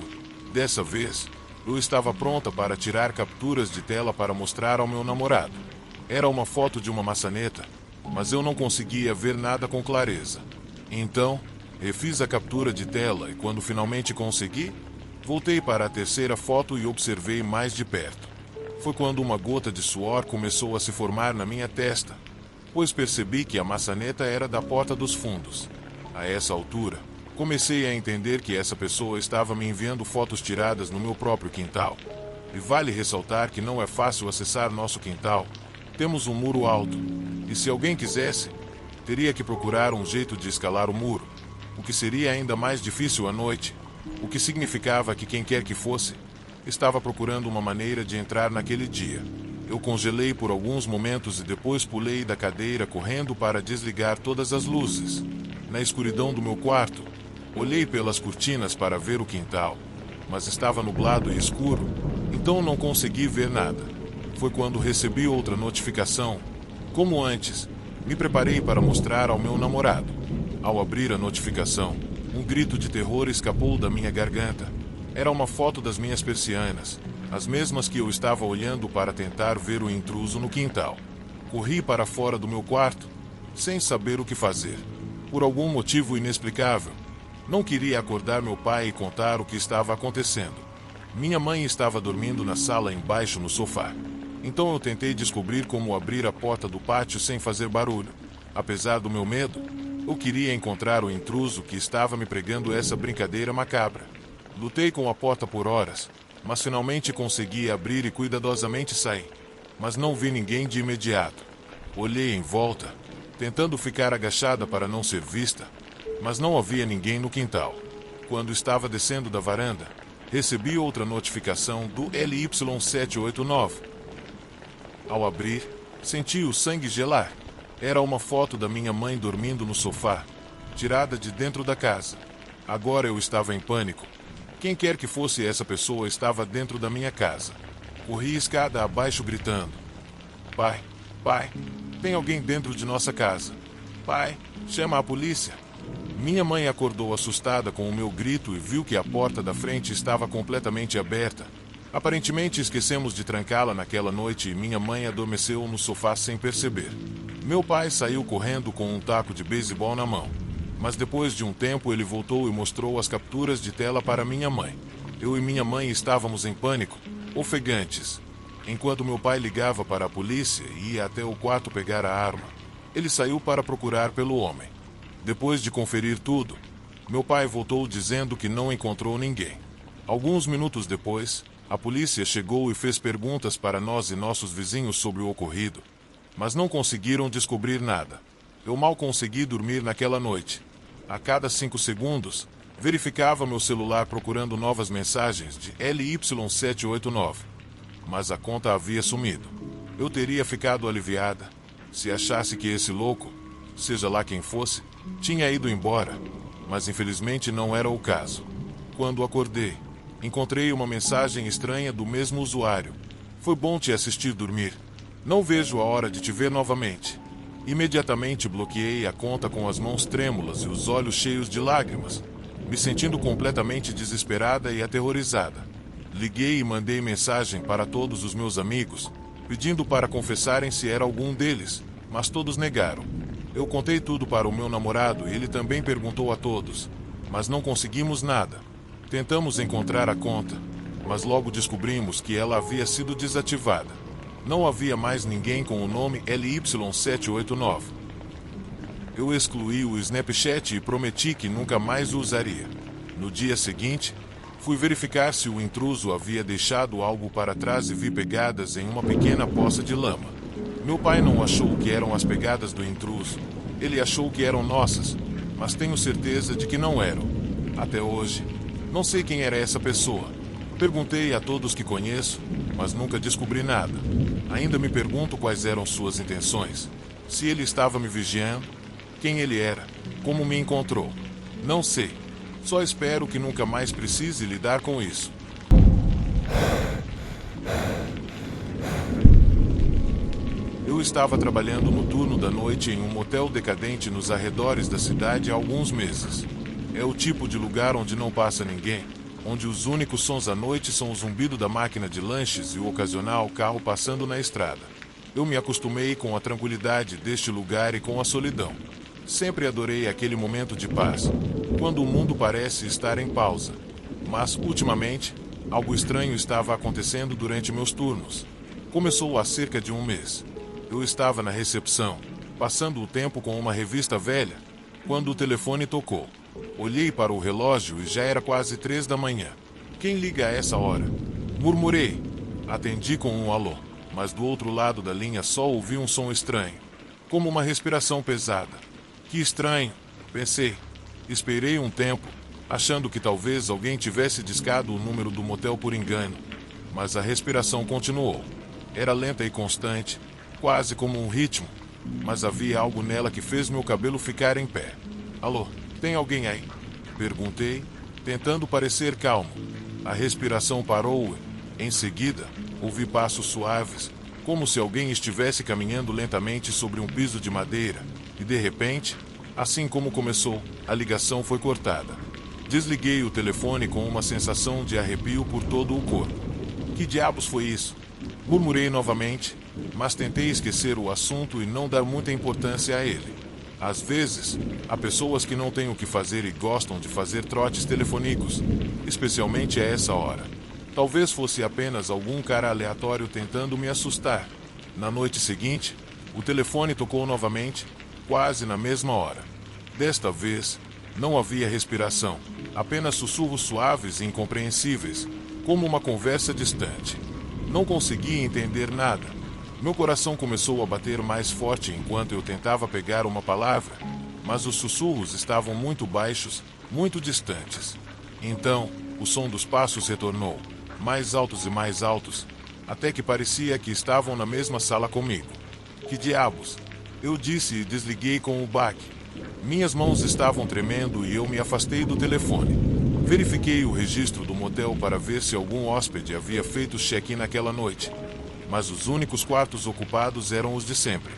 A: Dessa vez, eu estava pronta para tirar capturas de tela para mostrar ao meu namorado. Era uma foto de uma maçaneta, mas eu não conseguia ver nada com clareza. Então, refiz a captura de tela e quando finalmente consegui, voltei para a terceira foto e observei mais de perto. Foi quando uma gota de suor começou a se formar na minha testa, pois percebi que a maçaneta era da porta dos fundos. A essa altura, comecei a entender que essa pessoa estava me enviando fotos tiradas no meu próprio quintal. E vale ressaltar que não é fácil acessar nosso quintal. Temos um muro alto, e se alguém quisesse, teria que procurar um jeito de escalar o muro, o que seria ainda mais difícil à noite, o que significava que quem quer que fosse, estava procurando uma maneira de entrar naquele dia. Eu congelei por alguns momentos e depois pulei da cadeira correndo para desligar todas as luzes. Na escuridão do meu quarto, olhei pelas cortinas para ver o quintal, mas estava nublado e escuro, então não consegui ver nada. Foi quando recebi outra notificação. Como antes, me preparei para mostrar ao meu namorado. Ao abrir a notificação, um grito de terror escapou da minha garganta. Era uma foto das minhas persianas, as mesmas que eu estava olhando para tentar ver o intruso no quintal. Corri para fora do meu quarto, sem saber o que fazer. Por algum motivo inexplicável, não queria acordar meu pai e contar o que estava acontecendo. Minha mãe estava dormindo na sala embaixo no sofá. Então eu tentei descobrir como abrir a porta do pátio sem fazer barulho. Apesar do meu medo, eu queria encontrar o intruso que estava me pregando essa brincadeira macabra. Lutei com a porta por horas, mas finalmente consegui abrir e cuidadosamente saí. Mas não vi ninguém de imediato. Olhei em volta, tentando ficar agachada para não ser vista, mas não havia ninguém no quintal. Quando estava descendo da varanda, recebi outra notificação do LY789. Ao abrir, senti o sangue gelar. Era uma foto da minha mãe dormindo no sofá, tirada de dentro da casa. Agora eu estava em pânico. Quem quer que fosse essa pessoa estava dentro da minha casa. Corri escada abaixo gritando: Pai, pai, tem alguém dentro de nossa casa. Pai, chama a polícia. Minha mãe acordou assustada com o meu grito e viu que a porta da frente estava completamente aberta. Aparentemente esquecemos de trancá-la naquela noite e minha mãe adormeceu no sofá sem perceber. Meu pai saiu correndo com um taco de beisebol na mão. Mas depois de um tempo ele voltou e mostrou as capturas de tela para minha mãe. Eu e minha mãe estávamos em pânico, ofegantes, enquanto meu pai ligava para a polícia e ia até o quarto pegar a arma. Ele saiu para procurar pelo homem. Depois de conferir tudo, meu pai voltou dizendo que não encontrou ninguém. Alguns minutos depois, a polícia chegou e fez perguntas para nós e nossos vizinhos sobre o ocorrido, mas não conseguiram descobrir nada. Eu mal consegui dormir naquela noite. A cada 5 segundos, verificava meu celular procurando novas mensagens de LY789. Mas a conta havia sumido. Eu teria ficado aliviada se achasse que esse louco, seja lá quem fosse, tinha ido embora, mas infelizmente não era o caso. Quando acordei, encontrei uma mensagem estranha do mesmo usuário. Foi bom te assistir dormir. Não vejo a hora de te ver novamente. Imediatamente bloqueei a conta com as mãos trêmulas e os olhos cheios de lágrimas, me sentindo completamente desesperada e aterrorizada. Liguei e mandei mensagem para todos os meus amigos, pedindo para confessarem se era algum deles, mas todos negaram. Eu contei tudo para o meu namorado e ele também perguntou a todos, mas não conseguimos nada. Tentamos encontrar a conta, mas logo descobrimos que ela havia sido desativada. Não havia mais ninguém com o nome LY789. Eu excluí o Snapchat e prometi que nunca mais o usaria. No dia seguinte, fui verificar se o intruso havia deixado algo para trás e vi pegadas em uma pequena poça de lama. Meu pai não achou que eram as pegadas do intruso. Ele achou que eram nossas, mas tenho certeza de que não eram. Até hoje, não sei quem era essa pessoa. Perguntei a todos que conheço, mas nunca descobri nada. Ainda me pergunto quais eram suas intenções. Se ele estava me vigiando, quem ele era, como me encontrou. Não sei. Só espero que nunca mais precise lidar com isso. Eu estava trabalhando no turno da noite em um motel decadente nos arredores da cidade há alguns meses. É o tipo de lugar onde não passa ninguém, onde os únicos sons à noite são o zumbido da máquina de lanches e o ocasional carro passando na estrada. Eu me acostumei com a tranquilidade deste lugar e com a solidão. Sempre adorei aquele momento de paz, quando o mundo parece estar em pausa. Mas, ultimamente, algo estranho estava acontecendo durante meus turnos. Começou há cerca de um mês. Eu estava na recepção, passando o tempo com uma revista velha, quando o telefone tocou. Olhei para o relógio e já era quase 3 da manhã. Quem liga a essa hora? Murmurei. Atendi com um alô, mas do outro lado da linha só ouvi um som estranho, como uma respiração pesada. Que estranho, pensei. Esperei um tempo, achando que talvez alguém tivesse discado o número do motel por engano, mas a respiração continuou. Era lenta e constante, quase como um ritmo, mas havia algo nela que fez meu cabelo ficar em pé. Alô, tem alguém aí? Perguntei, tentando parecer calmo. A respiração parou e, em seguida, ouvi passos suaves, como se alguém estivesse caminhando lentamente sobre um piso de madeira, e de repente, assim como começou, a ligação foi cortada. Desliguei o telefone com uma sensação de arrepio por todo o corpo. Que diabos foi isso? Murmurei novamente, mas tentei esquecer o assunto e não dar muita importância a ele. Às vezes, há pessoas que não têm o que fazer e gostam de fazer trotes telefônicos, especialmente a essa hora. Talvez fosse apenas algum cara aleatório tentando me assustar. Na noite seguinte, o telefone tocou novamente, quase na mesma hora. Desta vez, não havia respiração, apenas sussurros suaves e incompreensíveis, como uma conversa distante. Não conseguia entender nada. Meu coração começou a bater mais forte enquanto eu tentava pegar uma palavra, mas os sussurros estavam muito baixos, muito distantes. Então, o som dos passos retornou, mais altos, até que parecia que estavam na mesma sala comigo. Que diabos? Eu disse e desliguei com o baque. Minhas mãos estavam tremendo e eu me afastei do telefone. Verifiquei o registro do motel para ver se algum hóspede havia feito check-in naquela noite, mas os únicos quartos ocupados eram os de sempre.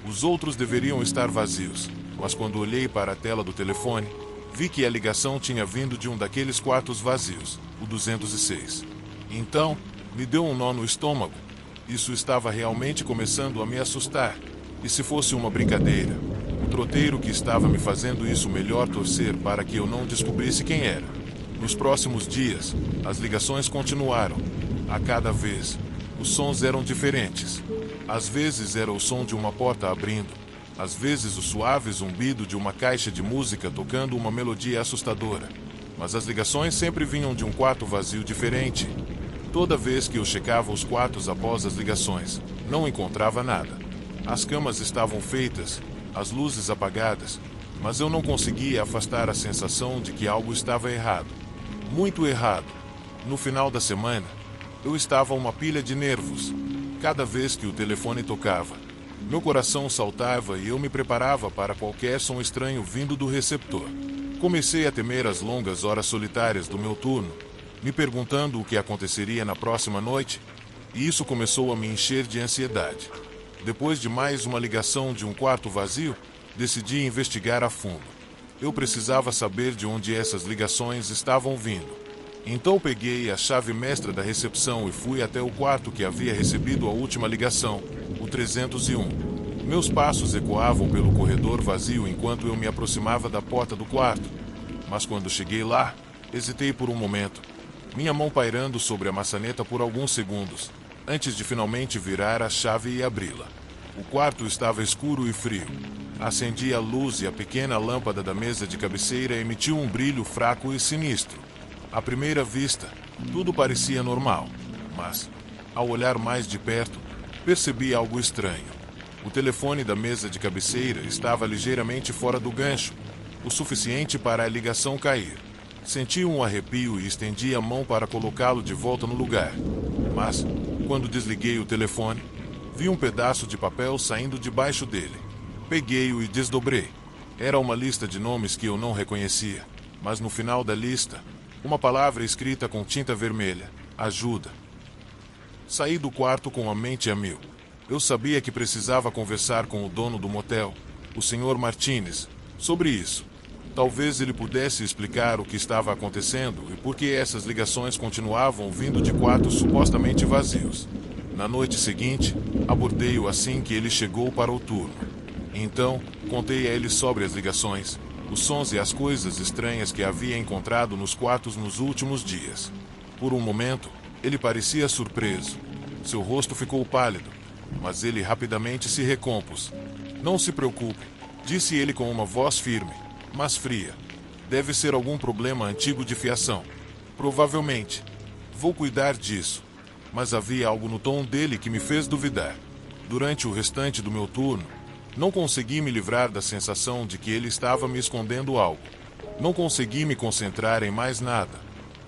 A: Os outros deveriam estar vazios, mas quando olhei para a tela do telefone, vi que a ligação tinha vindo de um daqueles quartos vazios, o 206. Então, me deu um nó no estômago. Isso estava realmente começando a me assustar. E se fosse uma brincadeira? O troteiro que estava me fazendo isso, melhor torcer para que eu não descobrisse quem era. Nos próximos dias, as ligações continuaram. A cada vez, os sons eram diferentes. Às vezes era o som de uma porta abrindo. Às vezes o suave zumbido de uma caixa de música tocando uma melodia assustadora. Mas as ligações sempre vinham de um quarto vazio diferente. Toda vez que eu checava os quartos após as ligações, não encontrava nada. As camas estavam feitas, as luzes apagadas, mas eu não conseguia afastar a sensação de que algo estava errado. Muito errado. No final da semana, eu estava uma pilha de nervos. Cada vez que o telefone tocava, meu coração saltava e eu me preparava para qualquer som estranho vindo do receptor. Comecei a temer as longas horas solitárias do meu turno, me perguntando o que aconteceria na próxima noite, e isso começou a me encher de ansiedade. Depois de mais uma ligação de um quarto vazio, decidi investigar a fundo. Eu precisava saber de onde essas ligações estavam vindo. Então peguei a chave mestra da recepção e fui até o quarto que havia recebido a última ligação, o 301. Meus passos ecoavam pelo corredor vazio enquanto eu me aproximava da porta do quarto. Mas quando cheguei lá, hesitei por um momento, minha mão pairando sobre a maçaneta por alguns segundos, antes de finalmente virar a chave e abri-la. O quarto estava escuro e frio. Acendi a luz e a pequena lâmpada da mesa de cabeceira emitiu um brilho fraco e sinistro. À primeira vista, tudo parecia normal, mas, ao olhar mais de perto, percebi algo estranho. O telefone da mesa de cabeceira estava ligeiramente fora do gancho, o suficiente para a ligação cair. Senti um arrepio e estendi a mão para colocá-lo de volta no lugar. Mas, quando desliguei o telefone, vi um pedaço de papel saindo debaixo dele. Peguei-o e desdobrei. Era uma lista de nomes que eu não reconhecia, mas no final da lista, uma palavra escrita com tinta vermelha: ajuda. Saí do quarto com a mente a mil. Eu sabia que precisava conversar com o dono do motel, o Sr. Martinez, sobre isso. Talvez ele pudesse explicar o que estava acontecendo e por que essas ligações continuavam vindo de quartos supostamente vazios. Na noite seguinte, abordei-o assim que ele chegou para o turno. Então, contei a ele sobre as ligações, os sons e as coisas estranhas que havia encontrado nos quartos nos últimos dias. Por um momento, ele parecia surpreso. Seu rosto ficou pálido, mas ele rapidamente se recompôs. Não se preocupe, disse ele com uma voz firme, mas fria. Deve ser algum problema antigo de fiação. Provavelmente. Vou cuidar disso. Mas havia algo no tom dele que me fez duvidar. Durante o restante do meu turno, não consegui me livrar da sensação de que ele estava me escondendo algo. Não consegui me concentrar em mais nada.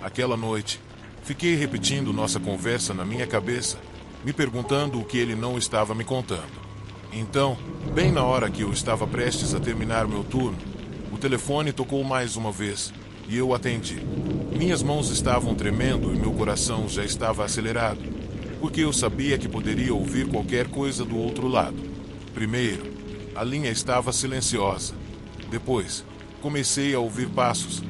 A: Aquela noite, fiquei repetindo nossa conversa na minha cabeça, me perguntando o que ele não estava me contando. Então, bem na hora que eu estava prestes a terminar meu turno, o telefone tocou mais uma vez e eu atendi. Minhas mãos estavam tremendo e meu coração já estava acelerado, porque eu sabia que poderia ouvir qualquer coisa do outro lado. Primeiro, a linha estava silenciosa. Depois, comecei a ouvir passos,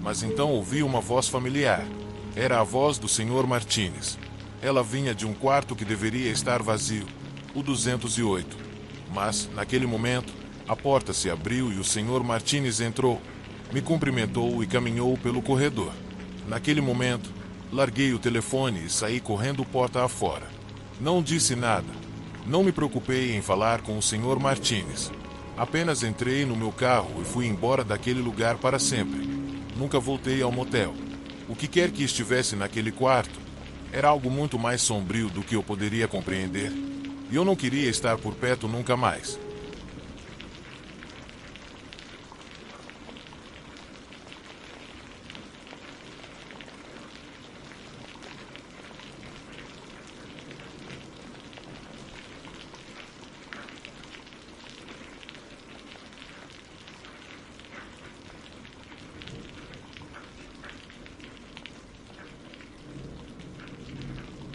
A: mas então ouvi uma voz familiar. Era a voz do Sr. Martínez. Ela vinha de um quarto que deveria estar vazio, o 208. Mas, naquele momento, a porta se abriu e o Sr. Martínez entrou, me cumprimentou e caminhou pelo corredor. Naquele momento, larguei o telefone e saí correndo porta afora. Não disse nada. Não me preocupei em falar com o Sr. Martínez. Apenas entrei no meu carro e fui embora daquele lugar para sempre. Nunca voltei ao motel. O que quer que estivesse naquele quarto era algo muito mais sombrio do que eu poderia compreender. E eu não queria estar por perto nunca mais.